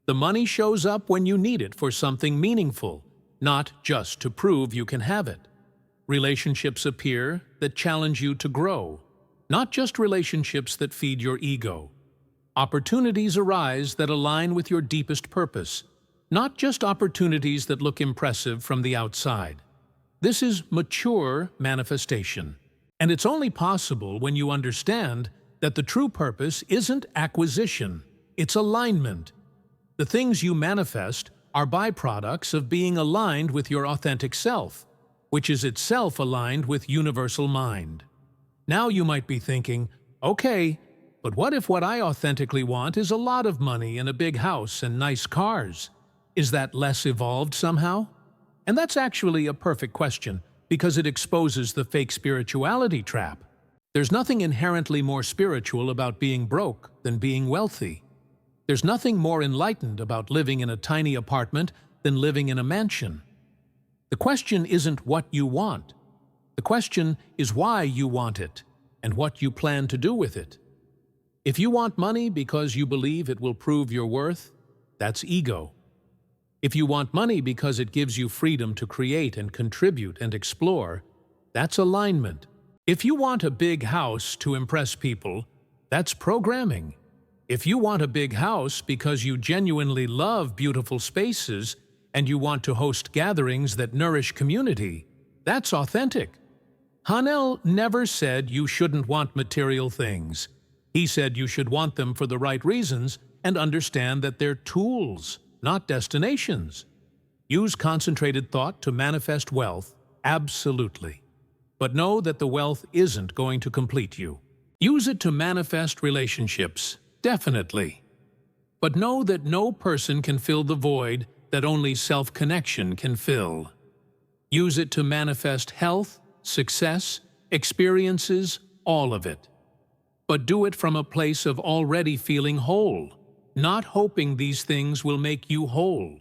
A: The money shows up when you need it for something meaningful, not just to prove you can have it. Relationships appear that challenge you to grow, not just relationships that feed your ego. Opportunities arise that align with your deepest purpose, not just opportunities that look impressive from the outside. This is mature manifestation, and it's only possible when you understand that the true purpose isn't acquisition, it's alignment. The things you manifest are byproducts of being aligned with your authentic self, which is itself aligned with universal mind. Now you might be thinking, okay, but what if what I authentically want is a lot of money and a big house and nice cars? Is that less evolved somehow? And that's actually a perfect question, because it exposes the fake spirituality trap. There's nothing inherently more spiritual about being broke than being wealthy. There's nothing more enlightened about living in a tiny apartment than living in a mansion. The question isn't what you want. The question is why you want it and what you plan to do with it. If you want money because you believe it will prove your worth, that's ego. If you want money because it gives you freedom to create and contribute and explore, that's alignment. If you want a big house to impress people, that's programming. If you want a big house because you genuinely love beautiful spaces and you want to host gatherings that nourish community, that's authentic. Haanel never said you shouldn't want material things. He said you should want them for the right reasons and understand that they're tools, not destinations. Use concentrated thought to manifest wealth, absolutely. But know that the wealth isn't going to complete you. Use it to manifest relationships, definitely. But know that no person can fill the void that only self-connection can fill. Use it to manifest health, success, experiences, all of it. But do it from a place of already feeling whole, not hoping these things will make you whole.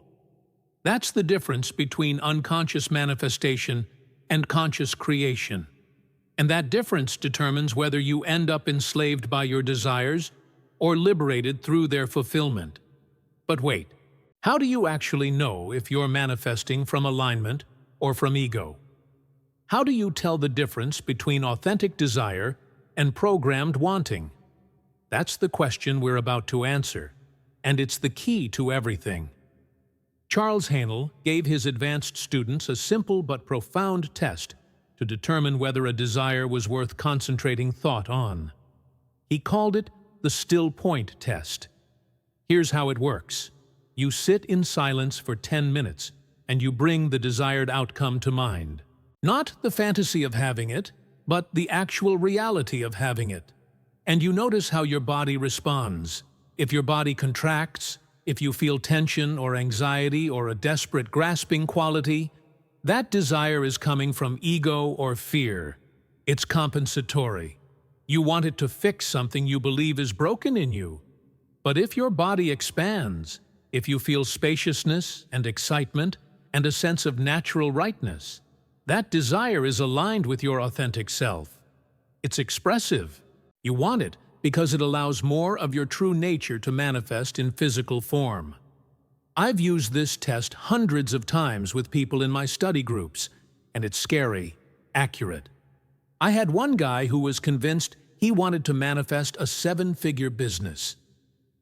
A: That's the difference between unconscious manifestation and conscious creation. And that difference determines whether you end up enslaved by your desires or liberated through their fulfillment. But wait, how do you actually know if you're manifesting from alignment or from ego? How do you tell the difference between authentic desire and programmed wanting? That's the question we're about to answer, and it's the key to everything. Charles Haanel gave his advanced students a simple but profound test to determine whether a desire was worth concentrating thought on. He called it the still point test. Here's how it works. You sit in silence for 10 minutes, and you bring the desired outcome to mind. Not the fantasy of having it, but the actual reality of having it. And you notice how your body responds. If your body contracts, if you feel tension or anxiety or a desperate grasping quality, that desire is coming from ego or fear. It's compensatory. You want it to fix something you believe is broken in you. But if your body expands, if you feel spaciousness and excitement and a sense of natural rightness, that desire is aligned with your authentic self. It's expressive. You want it because it allows more of your true nature to manifest in physical form. I've used this test hundreds of times with people in my study groups, and it's scary, accurate. I had one guy who was convinced he wanted to manifest a 7-figure business.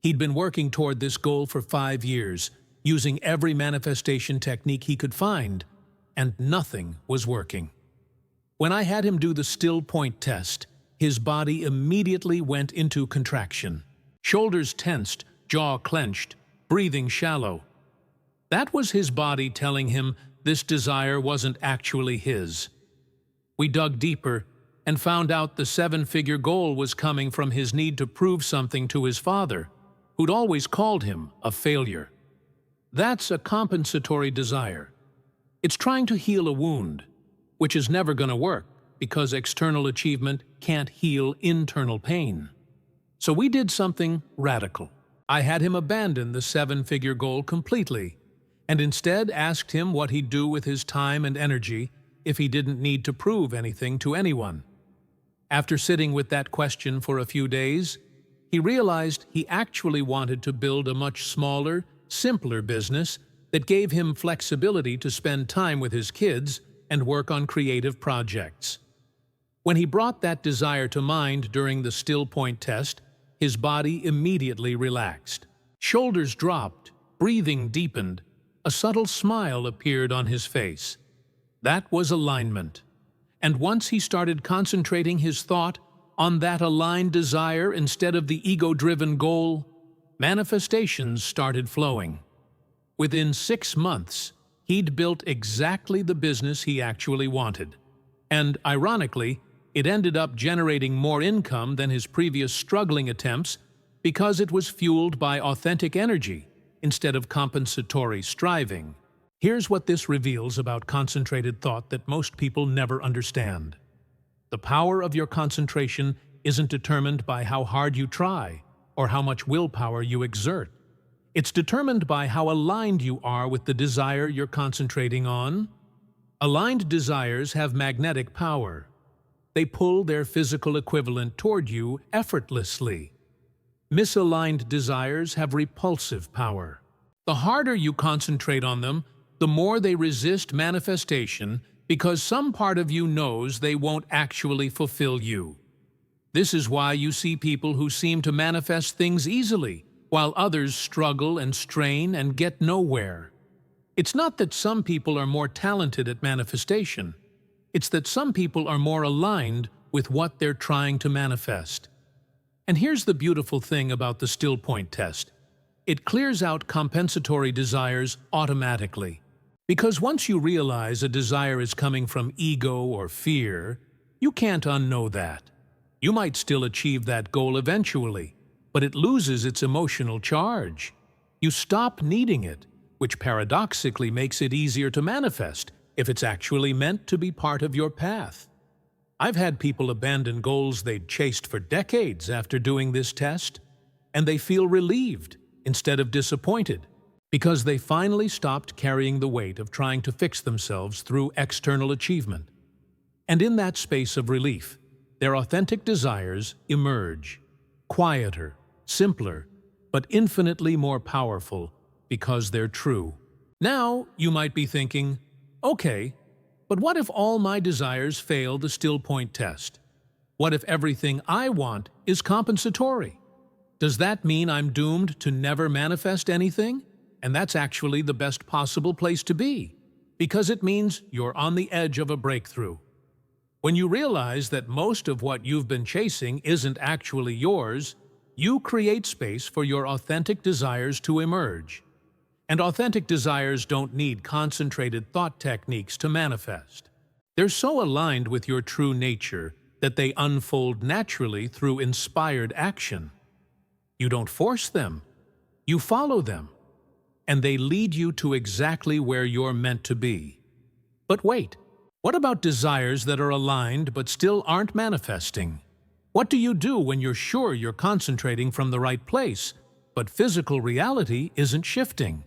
A: He'd been working toward this goal for 5 years, using every manifestation technique he could find, and nothing was working. When I had him do the still point test, his body immediately went into contraction. Shoulders tensed, jaw clenched, breathing shallow. That was his body telling him this desire wasn't actually his. We dug deeper and found out the 7-figure goal was coming from his need to prove something to his father, who'd always called him a failure. That's a compensatory desire. It's trying to heal a wound, which is never going to work because external achievement can't heal internal pain. So we did something radical. I had him abandon the 7-figure goal completely and instead asked him what he'd do with his time and energy if he didn't need to prove anything to anyone. After sitting with that question for a few days, he realized he actually wanted to build a much smaller, simpler business that gave him flexibility to spend time with his kids and work on creative projects. When he brought that desire to mind during the still point test, his body immediately relaxed. Shoulders dropped, breathing deepened, a subtle smile appeared on his face. That was alignment. And once he started concentrating his thought on that aligned desire instead of the ego-driven goal, manifestations started flowing. Within 6 months, he'd built exactly the business he actually wanted. And, ironically, it ended up generating more income than his previous struggling attempts because it was fueled by authentic energy instead of compensatory striving. Here's what this reveals about concentrated thought that most people never understand. The power of your concentration isn't determined by how hard you try or how much willpower you exert. It's determined by how aligned you are with the desire you're concentrating on. Aligned desires have magnetic power. They pull their physical equivalent toward you effortlessly. Misaligned desires have repulsive power. The harder you concentrate on them, the more they resist manifestation because some part of you knows they won't actually fulfill you. This is why you see people who seem to manifest things easily, while others struggle and strain and get nowhere. It's not that some people are more talented at manifestation. It's that some people are more aligned with what they're trying to manifest. And here's the beautiful thing about the still point test. It clears out compensatory desires automatically. Because once you realize a desire is coming from ego or fear, you can't unknow that. You might still achieve that goal eventually, but it loses its emotional charge. You stop needing it, which paradoxically makes it easier to manifest if it's actually meant to be part of your path. I've had people abandon goals they'd chased for decades after doing this test, and they feel relieved instead of disappointed because they finally stopped carrying the weight of trying to fix themselves through external achievement. And in that space of relief, their authentic desires emerge, quieter, simpler, but infinitely more powerful because they're true. Now, you might be thinking, okay, but what if all my desires fail the still point test? What if everything I want is compensatory? Does that mean I'm doomed to never manifest anything? And that's actually the best possible place to be, because it means you're on the edge of a breakthrough. When you realize that most of what you've been chasing isn't actually yours, you create space for your authentic desires to emerge. And authentic desires don't need concentrated thought techniques to manifest. They're so aligned with your true nature that they unfold naturally through inspired action. You don't force them, you follow them, and they lead you to exactly where you're meant to be. But wait, what about desires that are aligned but still aren't manifesting? What do you do when you're sure you're concentrating from the right place, but physical reality isn't shifting?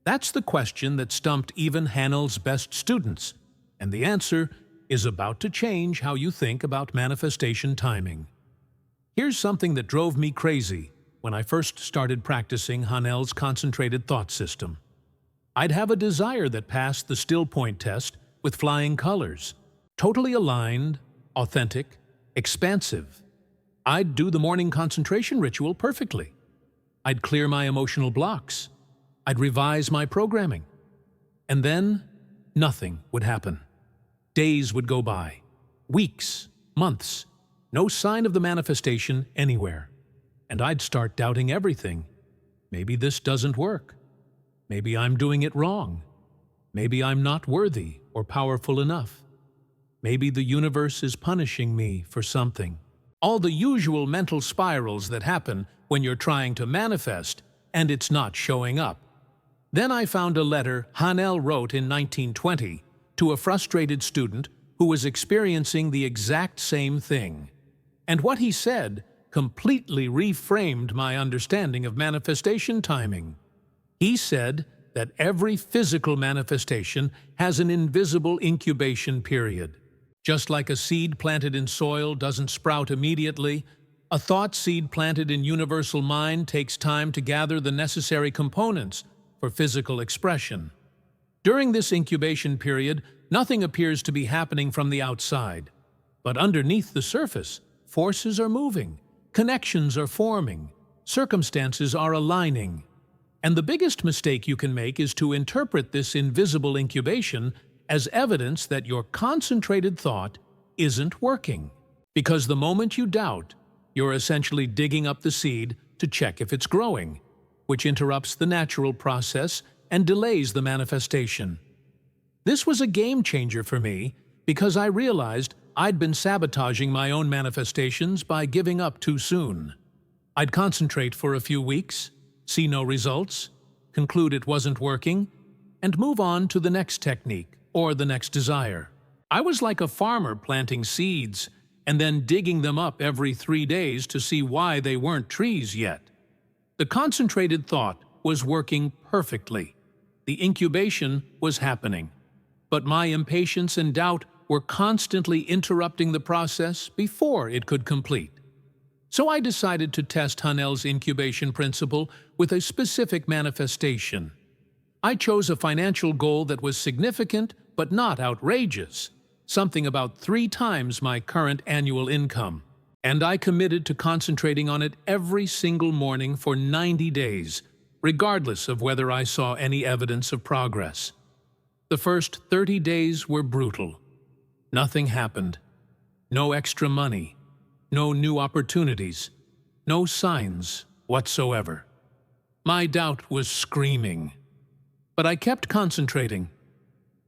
A: That's the question that stumped even Haanel's best students, and the answer is about to change how you think about manifestation timing. Here's something that drove me crazy when I first started practicing Haanel's concentrated thought system. I'd have a desire that passed the still point test with flying colors, totally aligned, authentic, expansive. I'd do the morning concentration ritual perfectly. I'd clear my emotional blocks. I'd revise my programming. And then, nothing would happen. Days would go by. Weeks, months, no sign of the manifestation anywhere. And I'd start doubting everything. Maybe this doesn't work. Maybe I'm doing it wrong. Maybe I'm not worthy or powerful enough. Maybe the universe is punishing me for something. All the usual mental spirals that happen when you're trying to manifest and it's not showing up. Then I found a letter Haanel wrote in 1920 to a frustrated student who was experiencing the exact same thing. And what he said completely reframed my understanding of manifestation timing. He said that every physical manifestation has an invisible incubation period. Just like a seed planted in soil doesn't sprout immediately, a thought seed planted in Universal Mind takes time to gather the necessary components for physical expression. During this incubation period, nothing appears to be happening from the outside. But underneath the surface, forces are moving, connections are forming, circumstances are aligning. And the biggest mistake you can make is to interpret this invisible incubation as evidence that your concentrated thought isn't working. Because the moment you doubt, you're essentially digging up the seed to check if it's growing, which interrupts the natural process and delays the manifestation. This was a game changer for me because I realized I'd been sabotaging my own manifestations by giving up too soon. I'd concentrate for a few weeks, see no results, conclude it wasn't working, and move on to the next technique or the next desire. I was like a farmer planting seeds and then digging them up every 3 days to see why they weren't trees yet. The concentrated thought was working perfectly. The incubation was happening. But my impatience and doubt were constantly interrupting the process before it could complete. So I decided to test Haanel's incubation principle with a specific manifestation. I chose a financial goal that was significant but not outrageous, something about 3 times my current annual income. And I committed to concentrating on it every single morning for 90 days, regardless of whether I saw any evidence of progress. The first 30 days were brutal. Nothing happened. No extra money. No new opportunities. No signs whatsoever. My doubt was screaming. But I kept concentrating.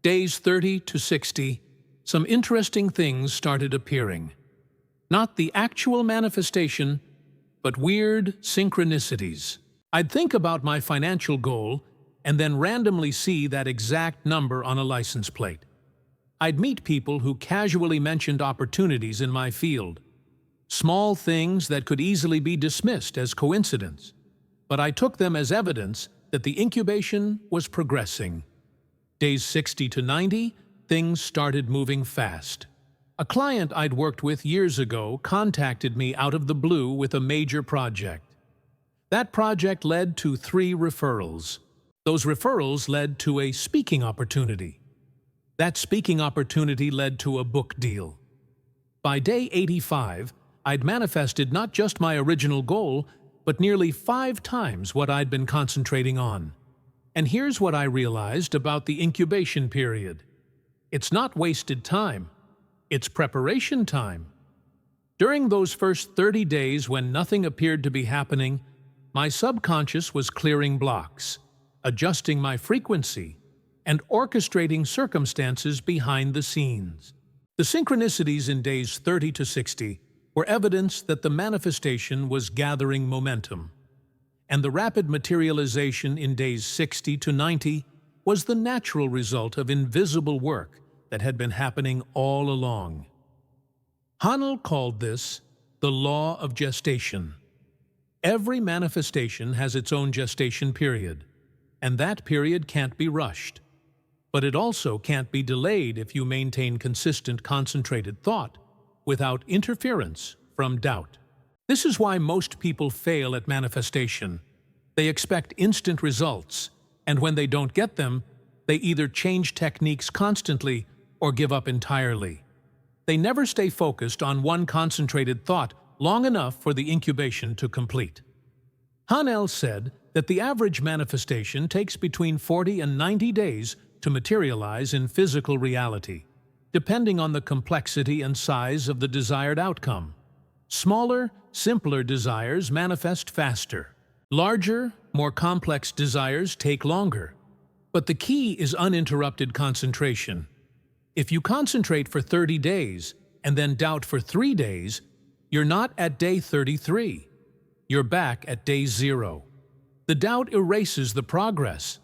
A: Days 30 to 60, some interesting things started appearing. Not the actual manifestation, but weird synchronicities. I'd think about my financial goal and then randomly see that exact number on a license plate. I'd meet people who casually mentioned opportunities in my field. Small things that could easily be dismissed as coincidence, but I took them as evidence that the incubation was progressing. Days 60 to 90, things started moving fast. A client I'd worked with years ago contacted me out of the blue with a major project. That project led to 3 referrals. Those referrals led to a speaking opportunity. That speaking opportunity led to a book deal. By day 85, I'd manifested not just my original goal, but nearly 5 times what I'd been concentrating on. And here's what I realized about the incubation period. It's not wasted time. It's preparation time. During those first 30 days when nothing appeared to be happening, my subconscious was clearing blocks, adjusting my frequency, and orchestrating circumstances behind the scenes. The synchronicities in days 30 to 60 were evidence that the manifestation was gathering momentum, and the rapid materialization in days 60 to 90 was the natural result of invisible work that had been happening all along. Haanel called this the law of gestation. Every manifestation has its own gestation period, and that period can't be rushed. But it also can't be delayed if you maintain consistent, concentrated thought without interference from doubt. This is why most people fail at manifestation. They expect instant results, and when they don't get them, they either change techniques constantly or give up entirely. They never stay focused on one concentrated thought long enough for the incubation to complete. Haanel said that the average manifestation takes between 40 and 90 days to materialize in physical reality, depending on the complexity and size of the desired outcome. Smaller, simpler desires manifest faster. Larger, more complex desires take longer. But the key is uninterrupted concentration. If you concentrate for 30 days and then doubt for 3 days, you're not at day 33. You're back at day 0. The doubt erases the progress.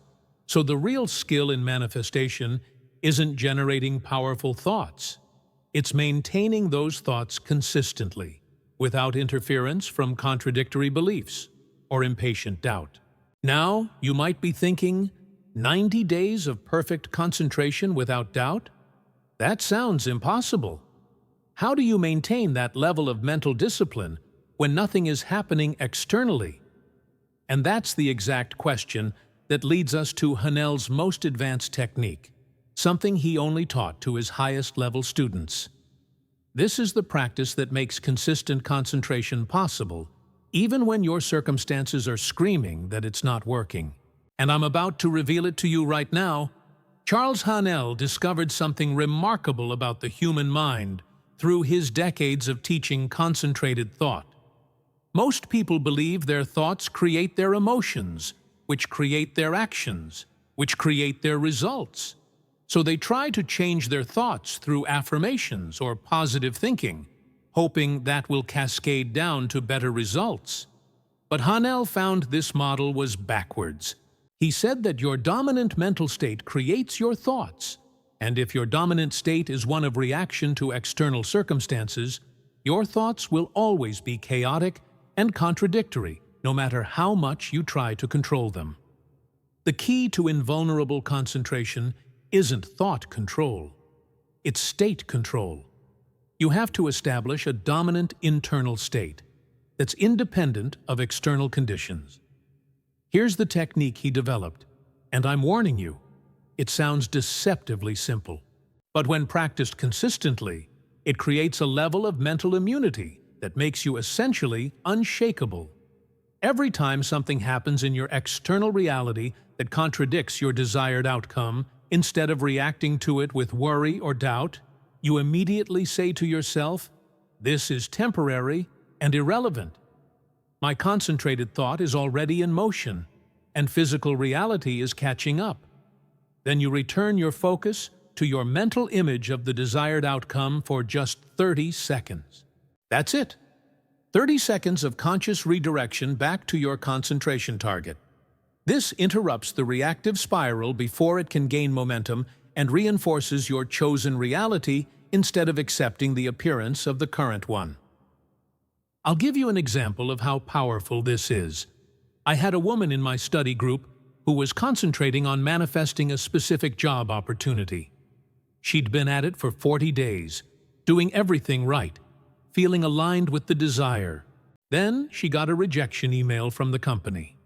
A: So the real skill in manifestation isn't generating powerful thoughts. It's maintaining those thoughts consistently, without interference from contradictory beliefs or impatient doubt. Now, you might be thinking, 90 days of perfect concentration without doubt? That sounds impossible. How do you maintain that level of mental discipline when nothing is happening externally? And that's the exact question that leads us to Haanel's most advanced technique, something he only taught to his highest level students. This is the practice that makes consistent concentration possible, even when your circumstances are screaming that it's not working. And I'm about to reveal it to you right now. Charles Haanel discovered something remarkable about the human mind through his decades of teaching concentrated thought. Most people believe their thoughts create their emotions, which create their actions, which create their results. So they try to change their thoughts through affirmations or positive thinking, hoping that will cascade down to better results. But Haanel found this model was backwards. He said that your dominant mental state creates your thoughts, and if your dominant state is one of reaction to external circumstances, your thoughts will always be chaotic and contradictory, no matter how much you try to control them. The key to invulnerable concentration isn't thought control, it's state control. You have to establish a dominant internal state. that's independent of external conditions. Here's the technique he developed, and I'm warning you, it sounds deceptively simple. But when practiced consistently, it creates a level of mental immunity that makes you essentially unshakable. Every time something happens in your external reality that contradicts your desired outcome, instead of reacting to it with worry or doubt, you immediately say to yourself, "This is temporary and irrelevant. My concentrated thought is already in motion, and physical reality is catching up." Then you return your focus to your mental image of the desired outcome for just 30 seconds. That's it. 30 seconds of conscious redirection back to your concentration target. This interrupts the reactive spiral before it can gain momentum and reinforces your chosen reality instead of accepting the appearance of the current one. I'll give you an example of how powerful this is. I had a woman in my study group who was concentrating on manifesting a specific job opportunity. She'd been at it for 40 days, doing everything right, feeling aligned with the desire. Then she got a rejection email from the company.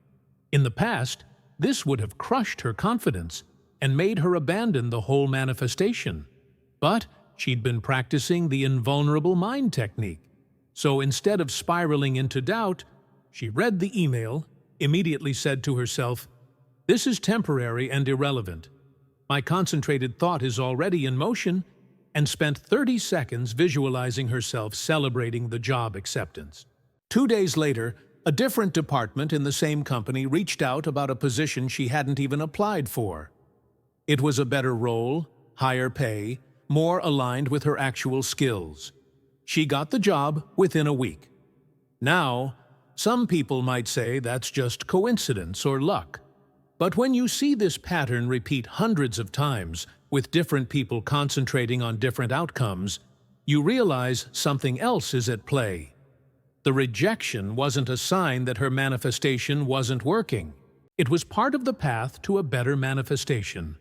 A: In the past, this would have crushed her confidence and made her abandon the whole manifestation. But she'd been practicing the Invulnerable Mind technique. So instead of spiraling into doubt, she read the email, immediately said to herself, "This is temporary and irrelevant. My concentrated thought is already in motion," and spent 30 seconds visualizing herself celebrating the job acceptance. 2 days later, a different department in the same company reached out about a position she hadn't even applied for. It was a better role, higher pay, more aligned with her actual skills. She got the job within a week. Now, some people might say that's just coincidence or luck. But when you see this pattern repeat hundreds of times, with different people concentrating on different outcomes, you realize something else is at play. The rejection wasn't a sign that her manifestation wasn't working. It was part of the path to a better manifestation.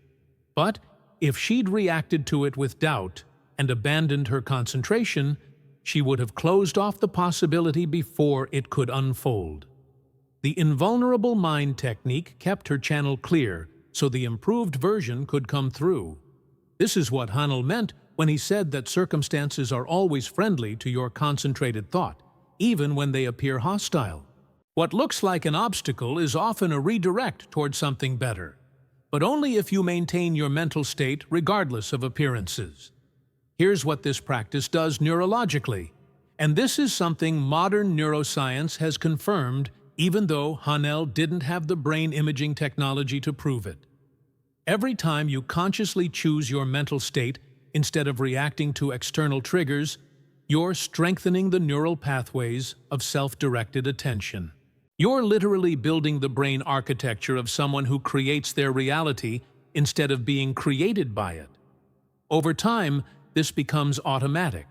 A: But if she'd reacted to it with doubt and abandoned her concentration, she would have closed off the possibility before it could unfold. The Invulnerable Mind technique kept her channel clear so the improved version could come through. This is what Haanel meant when he said that circumstances are always friendly to your concentrated thought, even when they appear hostile. What looks like an obstacle is often a redirect toward something better, but only if you maintain your mental state regardless of appearances. Here's what this practice does neurologically, and this is something modern neuroscience has confirmed even though Haanel didn't have the brain imaging technology to prove it. Every time you consciously choose your mental state instead of reacting to external triggers, you're strengthening the neural pathways of self-directed attention. You're literally building the brain architecture of someone who creates their reality instead of being created by it. Over time, this becomes automatic.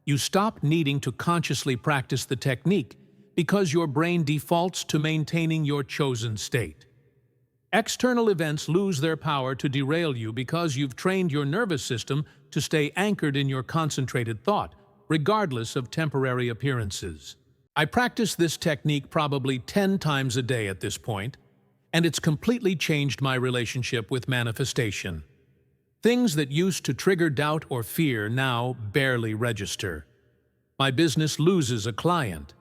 A: You stop needing to consciously practice the technique because your brain defaults to maintaining your chosen state. External events lose their power to derail you because you've trained your nervous system to stay anchored in your concentrated thought, regardless of temporary appearances. I practice this technique probably 10 times a day at this point, and it's completely changed my relationship with manifestation. Things that used to trigger doubt or fear now barely register. My business loses a client,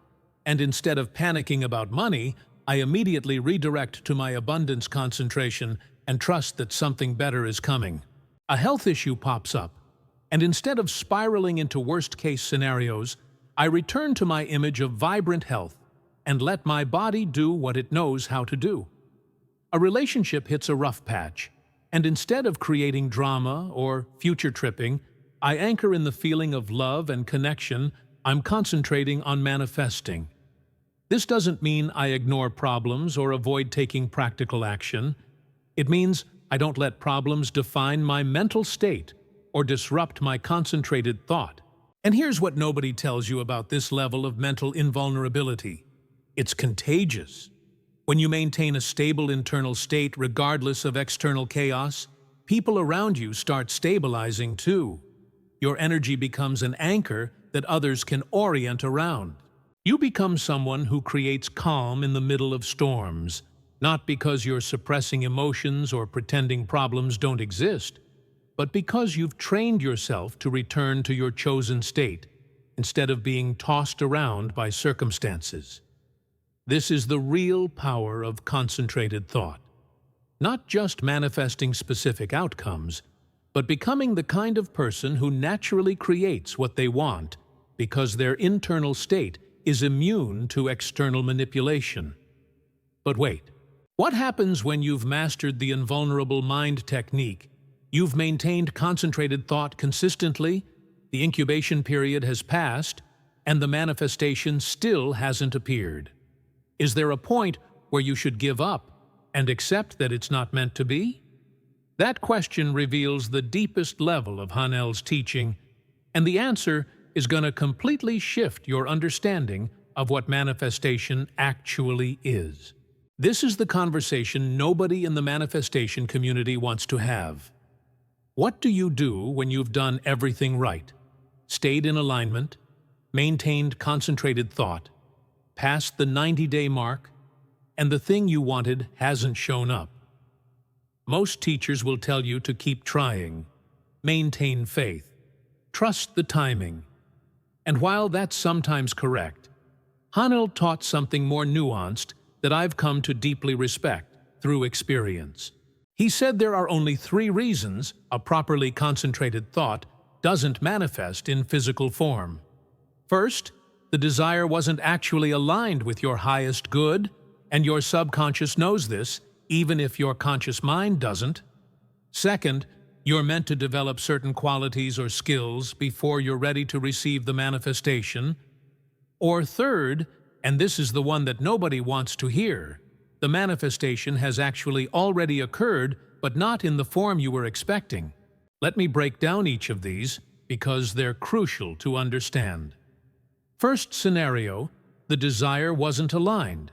A: and instead of panicking about money, I immediately redirect to my abundance concentration and trust that something better is coming. A health issue pops up, and instead of spiraling into worst-case scenarios, I return to my image of vibrant health and let my body do what it knows how to do. A relationship hits a rough patch, and instead of creating drama or future tripping, I anchor in the feeling of love and connection I'm concentrating on manifesting. This doesn't mean I ignore problems or avoid taking practical action. It means I don't let problems define my mental state or disrupt my concentrated thought. And here's what nobody tells you about this level of mental invulnerability. It's contagious. When you maintain a stable internal state regardless of external chaos, people around you start stabilizing too. Your energy becomes an anchor that others can orient around. You become someone who creates calm in the middle of storms, not because you're suppressing emotions or pretending problems don't exist, but because you've trained yourself to return to your chosen state instead of being tossed around by circumstances. This is the real power of concentrated thought. Not just manifesting specific outcomes, but becoming the kind of person who naturally creates what they want because their internal state is immune to external manipulation. But wait, what happens when you've mastered the invulnerable mind technique? You've maintained concentrated thought consistently, the incubation period has passed, and the manifestation still hasn't appeared. Is there a point where you should give up and accept that it's not meant to be? That question reveals the deepest level of Haanel's teaching, and the answer is going to completely shift your understanding of what manifestation actually is. This is the conversation nobody in the manifestation community wants to have. What do you do when you've done everything right, stayed in alignment, maintained concentrated thought, passed the 90-day mark, and the thing you wanted hasn't shown up? Most teachers will tell you to keep trying, maintain faith, trust the timing. And while that's sometimes correct, Haanel taught something more nuanced that I've come to deeply respect through experience. He said there are only 3 reasons a properly concentrated thought doesn't manifest in physical form. First, the desire wasn't actually aligned with your highest good, and your subconscious knows this, even if your conscious mind doesn't. Second, you're meant to develop certain qualities or skills before you're ready to receive the manifestation. Or third, and this is the one that nobody wants to hear, the manifestation has actually already occurred, but not in the form you were expecting. Let me break down each of these because they're crucial to understand. First scenario, the desire wasn't aligned.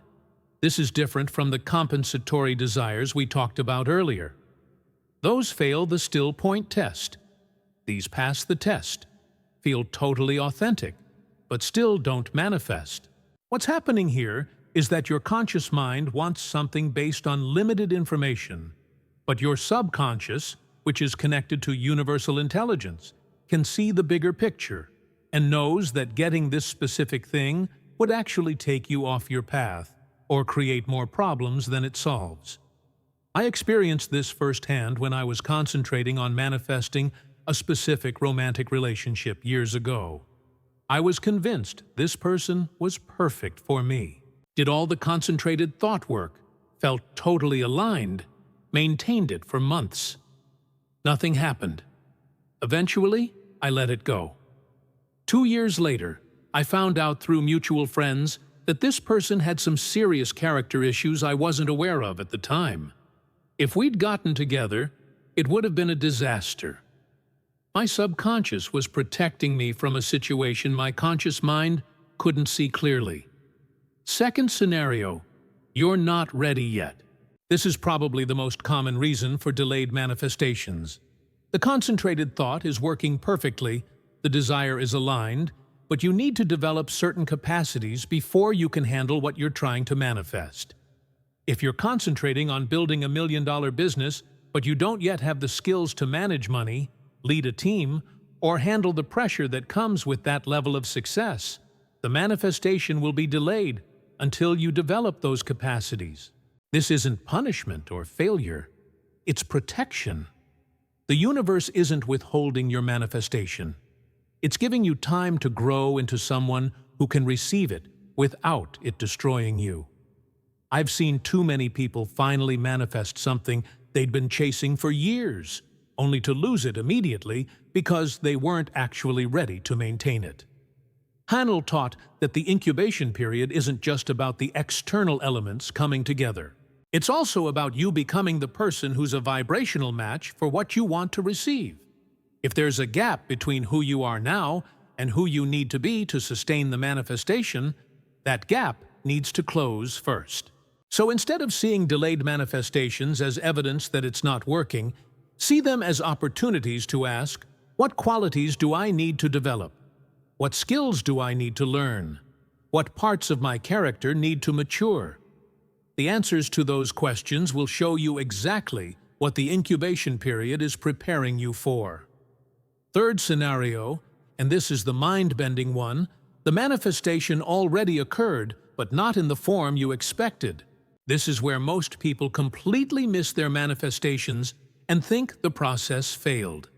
A: This is different from the compensatory desires we talked about earlier. Those fail the still point test. These pass the test, feel totally authentic, but still don't manifest. What's happening here is that your conscious mind wants something based on limited information, but your subconscious, which is connected to universal intelligence, can see the bigger picture and knows that getting this specific thing would actually take you off your path or create more problems than it solves. I experienced this firsthand when I was concentrating on manifesting a specific romantic relationship years ago. I was convinced this person was perfect for me. Did all the concentrated thought work, felt totally aligned, maintained it for months. Nothing happened. Eventually, I let it go. 2 years later, I found out through mutual friends that this person had some serious character issues I wasn't aware of at the time. If we'd gotten together, it would have been a disaster. My subconscious was protecting me from a situation my conscious mind couldn't see clearly. Second scenario, you're not ready yet. This is probably the most common reason for delayed manifestations. The concentrated thought is working perfectly, the desire is aligned, but you need to develop certain capacities before you can handle what you're trying to manifest. If you're concentrating on building $1 million business, but you don't yet have the skills to manage money, lead a team, or handle the pressure that comes with that level of success, the manifestation will be delayed until you develop those capacities. This isn't punishment or failure, it's protection. The universe isn't withholding your manifestation. It's giving you time to grow into someone who can receive it without it destroying you. I've seen too many people finally manifest something they'd been chasing for years, only to lose it immediately because they weren't actually ready to maintain it. Haanel taught that the incubation period isn't just about the external elements coming together. It's also about you becoming the person who's a vibrational match for what you want to receive. If there's a gap between who you are now and who you need to be to sustain the manifestation, that gap needs to close first. So instead of seeing delayed manifestations as evidence that it's not working, see them as opportunities to ask, what qualities do I need to develop? What skills do I need to learn? What parts of my character need to mature? The answers to those questions will show you exactly what the incubation period is preparing you for. Third scenario, and this is the mind-bending one, the manifestation already occurred, but not in the form you expected. This is where most people completely miss their manifestations and think the process failed.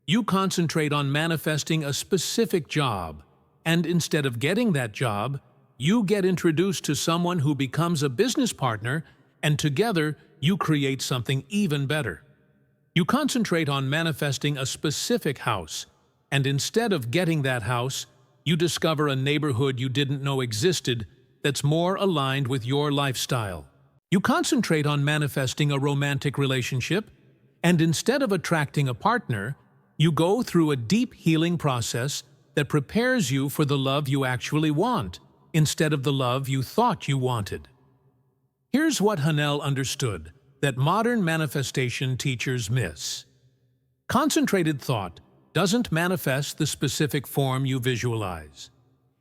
A: You concentrate on manifesting a specific job, and instead of getting that job, you get introduced to someone who becomes a business partner, and together you create something even better. You concentrate on manifesting a specific house, and instead of getting that house, you discover a neighborhood you didn't know existed that's more aligned with your lifestyle. You concentrate on manifesting a romantic relationship, and instead of attracting a partner, you go through a deep healing process that prepares you for the love you actually want, instead of the love you thought you wanted. Here's what Haanel understood that modern manifestation teachers miss. Concentrated thought doesn't manifest the specific form you visualize.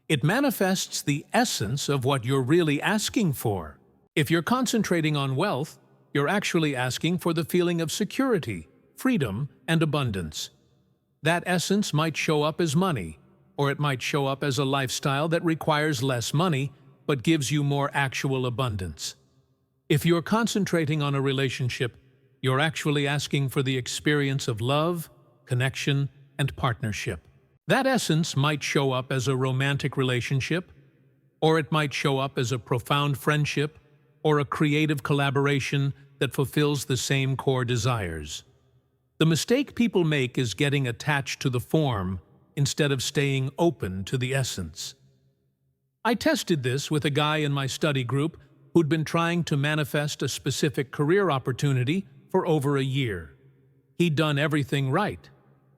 A: It manifests the essence of what you're really asking for. If you're concentrating on wealth, you're actually asking for the feeling of security, freedom, and abundance. That essence might show up as money, or it might show up as a lifestyle that requires less money but gives you more actual abundance. If you're concentrating on a relationship, you're actually asking for the experience of love, connection, and partnership. That essence might show up as a romantic relationship, or it might show up as a profound friendship or a creative collaboration that fulfills the same core desires. The mistake people make is getting attached to the form instead of staying open to the essence. I tested this with a guy in my study group who'd been trying to manifest a specific career opportunity for over a year. He'd done everything right,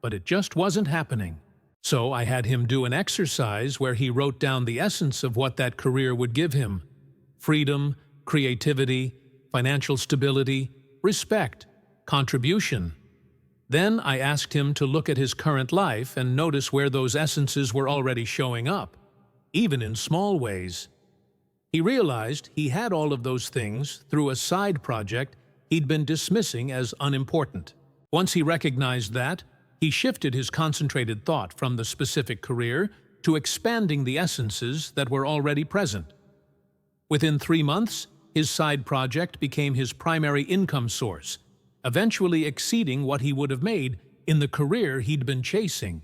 A: but it just wasn't happening. So I had him do an exercise where he wrote down the essence of what that career would give him: freedom, creativity, financial stability, respect, contribution. Then I asked him to look at his current life and notice where those essences were already showing up, even in small ways. He realized he had all of those things through a side project he'd been dismissing as unimportant. Once he recognized that, he shifted his concentrated thought from the specific career to expanding the essences that were already present. Within 3 months, his side project became his primary income source, eventually exceeding what he would have made in the career he'd been chasing.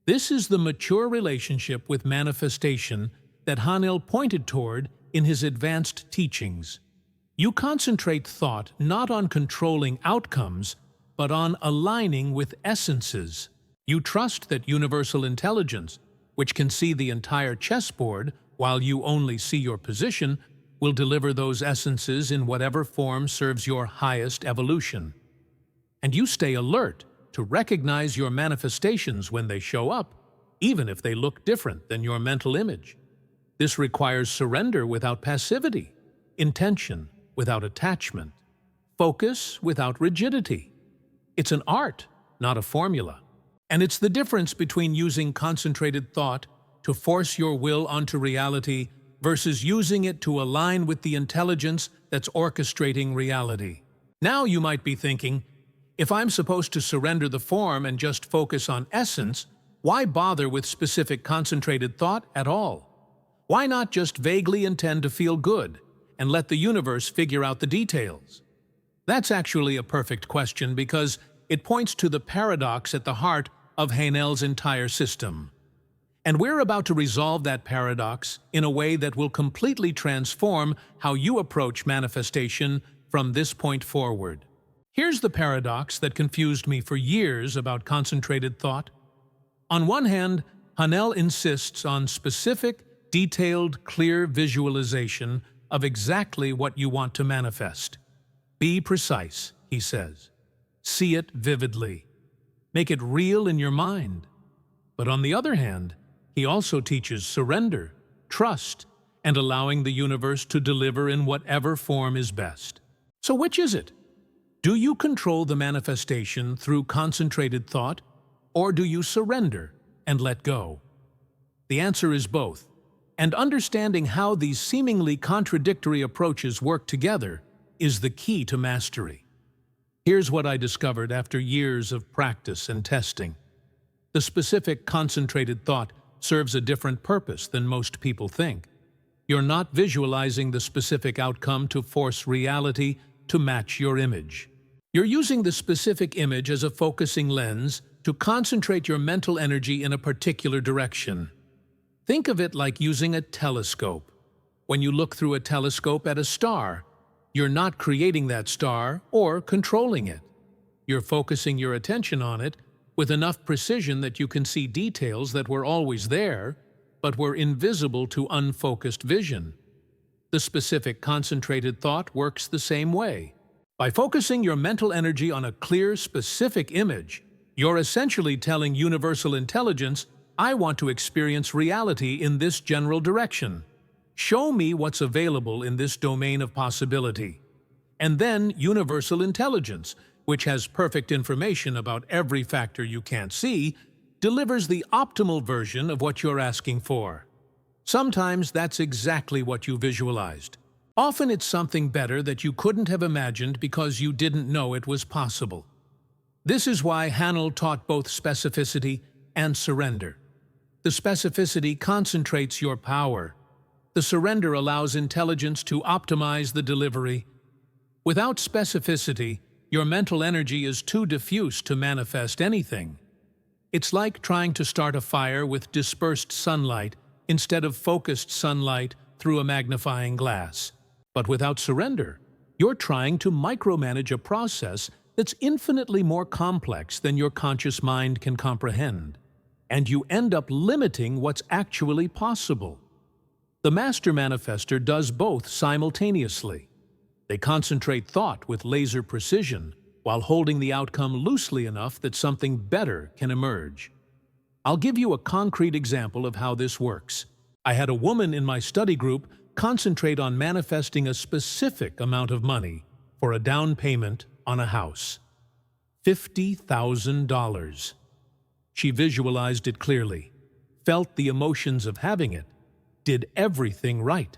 A: This is the mature relationship with manifestation that Haanel pointed toward in his advanced teachings. You concentrate thought not on controlling outcomes, but on aligning with essences. You trust that universal intelligence, which can see the entire chessboard while you only see your position, will deliver those essences in whatever form serves your highest evolution. And you stay alert to recognize your manifestations when they show up, even if they look different than your mental image. This requires surrender without passivity, intention without attachment, focus without rigidity. It's an art, not a formula. And it's the difference between using concentrated thought to force your will onto reality versus using it to align with the intelligence that's orchestrating reality. Now you might be thinking, if I'm supposed to surrender the form and just focus on essence, why bother with specific concentrated thought at all? Why not just vaguely intend to feel good and let the universe figure out the details? That's actually a perfect question because it points to the paradox at the heart of Haanel's entire system. And we're about to resolve that paradox in a way that will completely transform how you approach manifestation from this point forward. Here's the paradox that confused me for years about concentrated thought. On one hand, Haanel insists on specific, detailed, clear visualization of exactly what you want to manifest. Be precise, he says. See it vividly. Make it real in your mind. But on the other hand, he also teaches surrender, trust, and allowing the universe to deliver in whatever form is best. So which is it? Do you control the manifestation through concentrated thought, or do you surrender and let go? The answer is both, And understanding how these seemingly contradictory approaches work together is the key to mastery. Here's what I discovered after years of practice and testing. The specific concentrated thought serves a different purpose than most people think. You're not visualizing the specific outcome to force reality to match your image. You're using the specific image as a focusing lens to concentrate your mental energy in a particular direction. Think of it like using a telescope. When you look through a telescope at a star, you're not creating that star or controlling it. You're focusing your attention on it with enough precision that you can see details that were always there, but were invisible to unfocused vision. The specific concentrated thought works the same way. By focusing your mental energy on a clear, specific image, you're essentially telling universal intelligence, I want to experience reality in this general direction. Show me what's available in this domain of possibility. And then universal intelligence, which has perfect information about every factor you can't see, delivers the optimal version of what you're asking for. Sometimes that's exactly what you visualized. Often it's something better that you couldn't have imagined because you didn't know it was possible. This is why Haanel taught both specificity and surrender. The specificity concentrates your power. The surrender allows intelligence to optimize the delivery. Without specificity, your mental energy is too diffuse to manifest anything. It's like trying to start a fire with dispersed sunlight instead of focused sunlight through a magnifying glass. But without surrender, you're trying to micromanage a process that's infinitely more complex than your conscious mind can comprehend. And you end up limiting what's actually possible. The master manifester does both simultaneously. They concentrate thought with laser precision while holding the outcome loosely enough that something better can emerge. I'll give you a concrete example of how this works. I had a woman in my study group concentrate on manifesting a specific amount of money for a down payment on a house. $50,000. She visualized it clearly, felt the emotions of having it, did everything right.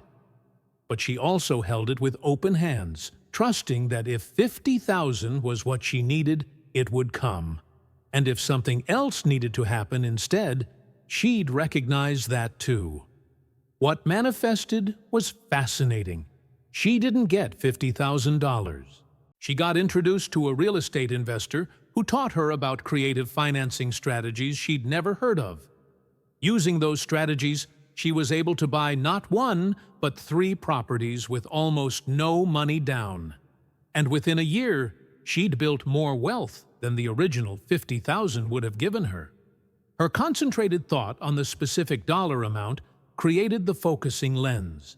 A: But she also held it with open hands, trusting that if 50,000 was what she needed, it would come. And if something else needed to happen instead, she'd recognize that too. What manifested was fascinating. She didn't get $50,000. She got introduced to a real estate investor who taught her about creative financing strategies she'd never heard of. Using those strategies, she was able to buy not one, but 3 properties with almost no money down. And within a year, she'd built more wealth than the original $50,000 would have given her. Her concentrated thought on the specific dollar amount created the focusing lens.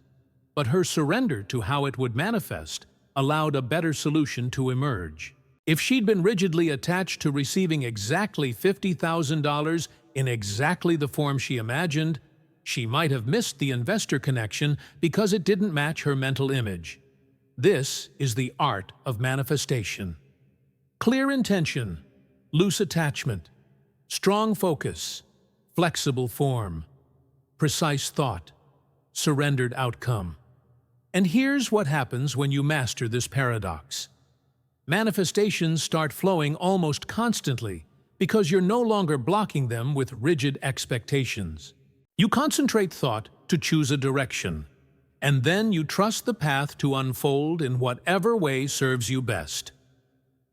A: But her surrender to how it would manifest allowed a better solution to emerge. If she'd been rigidly attached to receiving exactly $50,000 in exactly the form she imagined, she might have missed the investor connection because it didn't match her mental image. This is the art of manifestation. Clear intention, loose attachment, strong focus, flexible form, precise thought, surrendered outcome. And here's what happens when you master this paradox. Manifestations start flowing almost constantly because you're no longer blocking them with rigid expectations. You concentrate thought to choose a direction, and then you trust the path to unfold in whatever way serves you best.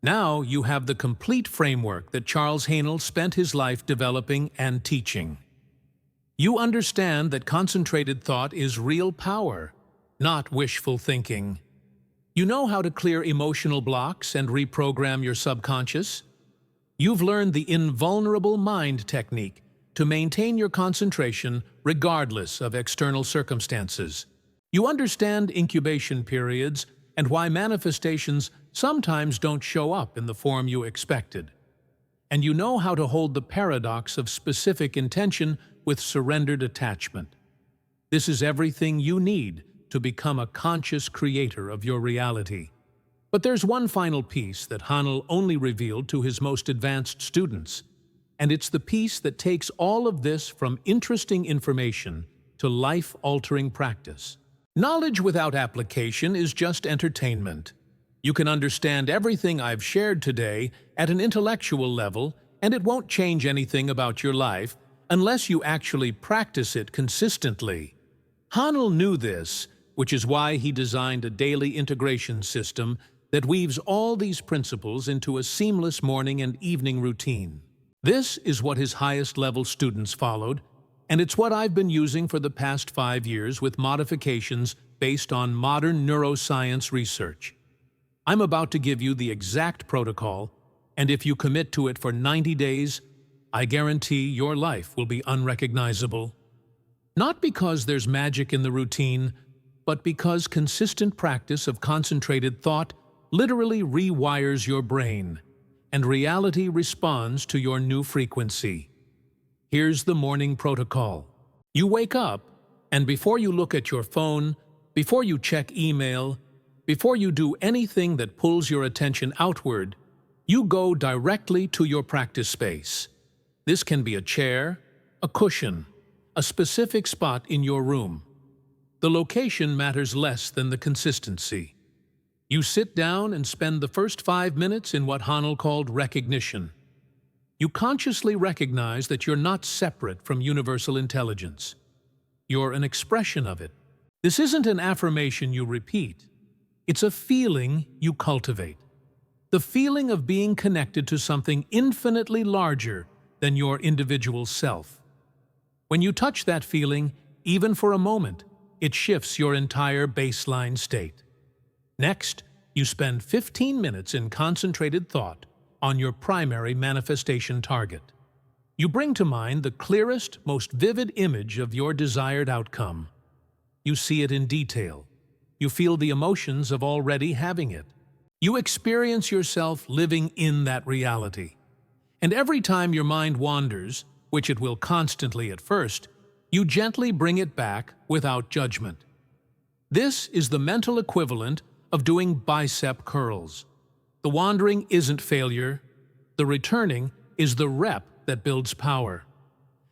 A: Now you have the complete framework that Charles Haanel spent his life developing and teaching. You understand that concentrated thought is real power, not wishful thinking. You know how to clear emotional blocks and reprogram your subconscious. You've learned the Invulnerable Mind technique to maintain your concentration regardless of external circumstances. You understand incubation periods and why manifestations sometimes don't show up in the form you expected. And you know how to hold the paradox of specific intention with surrendered attachment. This is everything you need to become a conscious creator of your reality. But there's one final piece that Haanel only revealed to his most advanced students, and it's the piece that takes all of this from interesting information to life-altering practice. Knowledge without application is just entertainment. You can understand everything I've shared today at an intellectual level, and it won't change anything about your life unless you actually practice it consistently. Haanel knew this, which is why he designed a daily integration system that weaves all these principles into a seamless morning and evening routine. This is what his highest-level students followed, and it's what I've been using for the past 5 years with modifications based on modern neuroscience research. I'm about to give you the exact protocol, and if you commit to it for 90 days, I guarantee your life will be unrecognizable. Not because there's magic in the routine, but because consistent practice of concentrated thought literally rewires your brain, and reality responds to your new frequency. Here's the morning protocol. You wake up, and before you look at your phone, before you check email, before you do anything that pulls your attention outward, you go directly to your practice space. This can be a chair, a cushion, a specific spot in your room. The location matters less than the consistency. You sit down and spend the first 5 minutes in what Haanel called recognition. You consciously recognize that you're not separate from universal intelligence. You're an expression of it. This isn't an affirmation you repeat. It's a feeling you cultivate. The feeling of being connected to something infinitely larger than your individual self. When you touch that feeling, even for a moment, it shifts your entire baseline state. Next, you spend 15 minutes in concentrated thought on your primary manifestation target. You bring to mind the clearest, most vivid image of your desired outcome. You see it in detail. You feel the emotions of already having it. You experience yourself living in that reality. And every time your mind wanders, which it will constantly at first, you gently bring it back without judgment. This is the mental equivalent of doing bicep curls. The wandering isn't failure. The returning is the rep that builds power.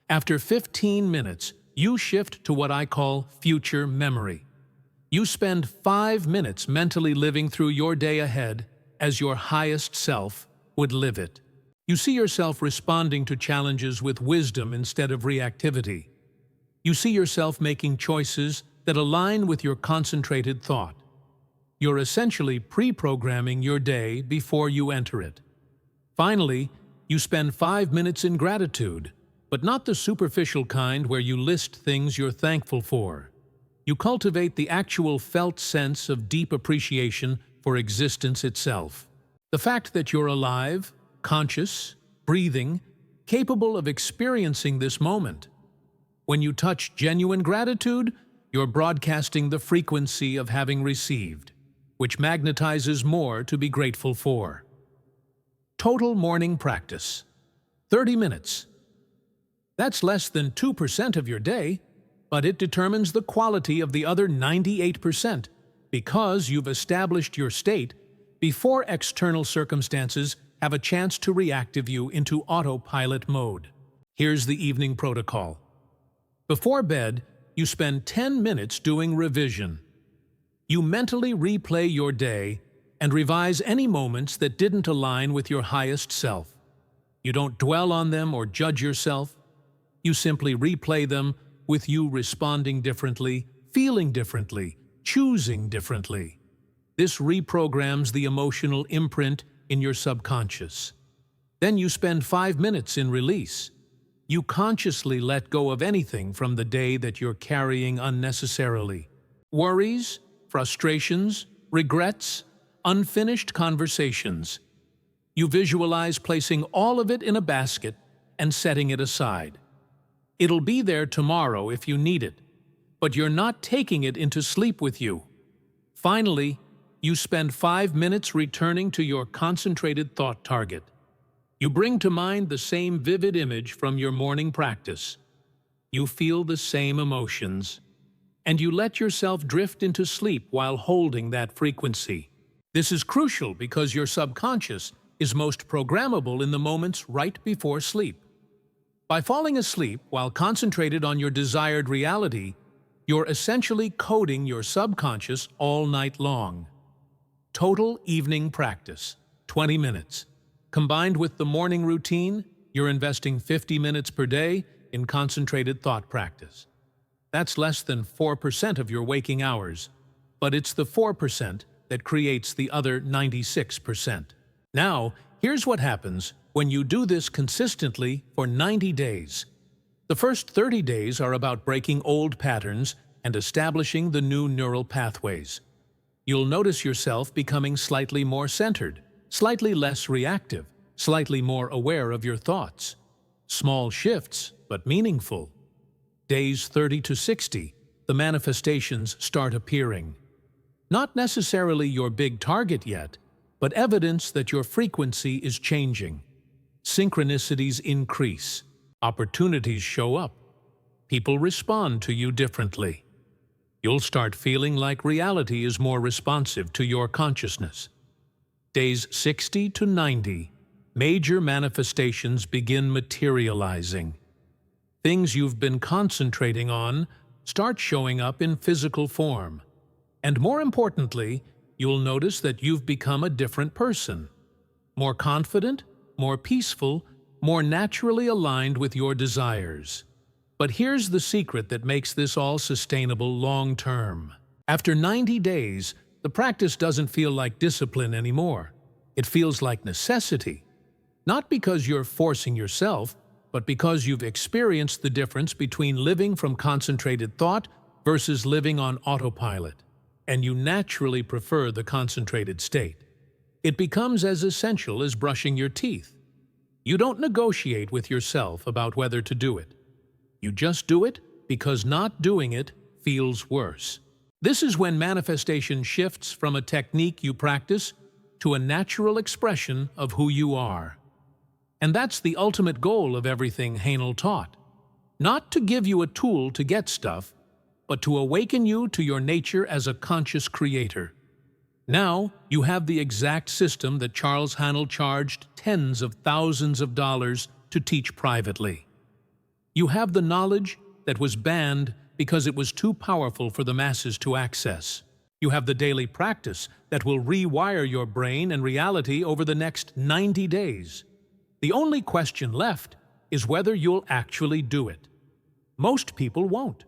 A: After 15 minutes, you shift to what I call future memory. You spend 5 minutes mentally living through your day ahead as your highest self would live it. You see yourself responding to challenges with wisdom instead of reactivity. You see yourself making choices that align with your concentrated thought. You're essentially pre-programming your day before you enter it. Finally, you spend 5 minutes in gratitude, but not the superficial kind where you list things you're thankful for. You cultivate the actual felt sense of deep appreciation for existence itself. The fact that you're alive, conscious, breathing, capable of experiencing this moment. When you touch genuine gratitude, you're broadcasting the frequency of having received, which magnetizes more to be grateful for. Total morning practice. 30 minutes. That's less than 2% of your day, but it determines the quality of the other 98% because you've established your state before external circumstances have a chance to reactive you into autopilot mode. Here's the evening protocol. Before bed, you spend 10 minutes doing revision. You mentally replay your day and revise any moments that didn't align with your highest self. You don't dwell on them or judge yourself. You simply replay them with you responding differently, feeling differently, choosing differently. This reprograms the emotional imprint in your subconscious. Then you spend 5 minutes in release. You consciously let go of anything from the day that you're carrying unnecessarily. Worries, frustrations, regrets, unfinished conversations. You visualize placing all of it in a basket and setting it aside. It'll be there tomorrow if you need it, but you're not taking it into sleep with you. Finally, you spend 5 minutes returning to your concentrated thought target. You bring to mind the same vivid image from your morning practice. You feel the same emotions, and you let yourself drift into sleep while holding that frequency. This is crucial because your subconscious is most programmable in the moments right before sleep. By falling asleep while concentrated on your desired reality, you're essentially coding your subconscious all night long. Total evening practice, 20 minutes. Combined with the morning routine, you're investing 50 minutes per day in concentrated thought practice. That's less than 4% of your waking hours, but it's the 4% that creates the other 96%. Now, here's what happens when you do this consistently for 90 days. The first 30 days are about breaking old patterns and establishing the new neural pathways. You'll notice yourself becoming slightly more centered, slightly less reactive, slightly more aware of your thoughts. Small shifts, but meaningful. Days 30 to 60, the manifestations start appearing. Not necessarily your big target yet, but evidence that your frequency is changing. Synchronicities increase. Opportunities show up. People respond to you differently. You'll start feeling like reality is more responsive to your consciousness. Days 60 to 90, major manifestations begin materializing. Things you've been concentrating on start showing up in physical form. And more importantly, you'll notice that you've become a different person. More confident, more peaceful, more naturally aligned with your desires. But here's the secret that makes this all sustainable long-term. After 90 days, the practice doesn't feel like discipline anymore. It feels like necessity. Not because you're forcing yourself, but because you've experienced the difference between living from concentrated thought versus living on autopilot, and you naturally prefer the concentrated state. It becomes as essential as brushing your teeth. You don't negotiate with yourself about whether to do it. You just do it because not doing it feels worse. This is when manifestation shifts from a technique you practice to a natural expression of who you are. And that's the ultimate goal of everything Haanel taught. Not to give you a tool to get stuff, but to awaken you to your nature as a conscious creator. Now, you have the exact system that Charles Haanel charged tens of thousands of dollars to teach privately. You have the knowledge that was banned because it was too powerful for the masses to access. You have the daily practice that will rewire your brain and reality over the next 90 days. The only question left is whether you'll actually do it. Most people won't.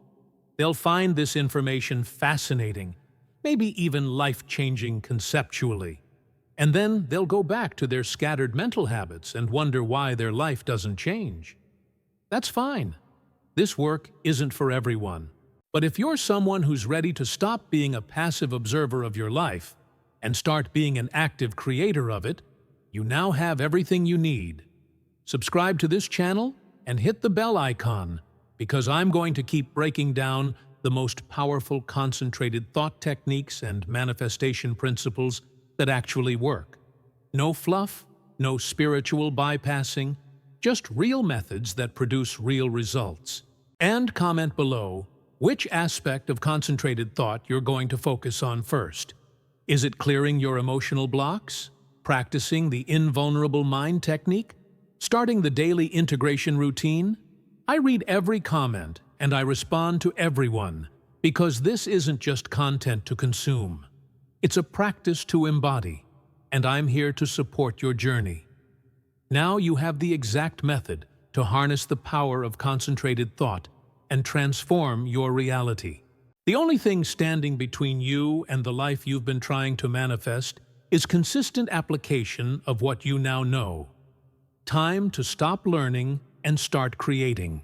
A: They'll find this information fascinating, maybe even life-changing conceptually. And then they'll go back to their scattered mental habits and wonder why their life doesn't change. That's fine. This work isn't for everyone. But if you're someone who's ready to stop being a passive observer of your life and start being an active creator of it, you now have everything you need. Subscribe to this channel and hit the bell icon, because I'm going to keep breaking down the most powerful concentrated thought techniques and manifestation principles that actually work. No fluff, no spiritual bypassing, just real methods that produce real results. And comment below which aspect of concentrated thought you're going to focus on first. Is it clearing your emotional blocks? Practicing the invulnerable mind technique? Starting the daily integration routine? I read every comment and I respond to everyone, because this isn't just content to consume. It's a practice to embody, and I'm here to support your journey. Now you have the exact method to harness the power of concentrated thought and transform your reality. The only thing standing between you and the life you've been trying to manifest is consistent application of what you now know. Time to stop learning and start creating.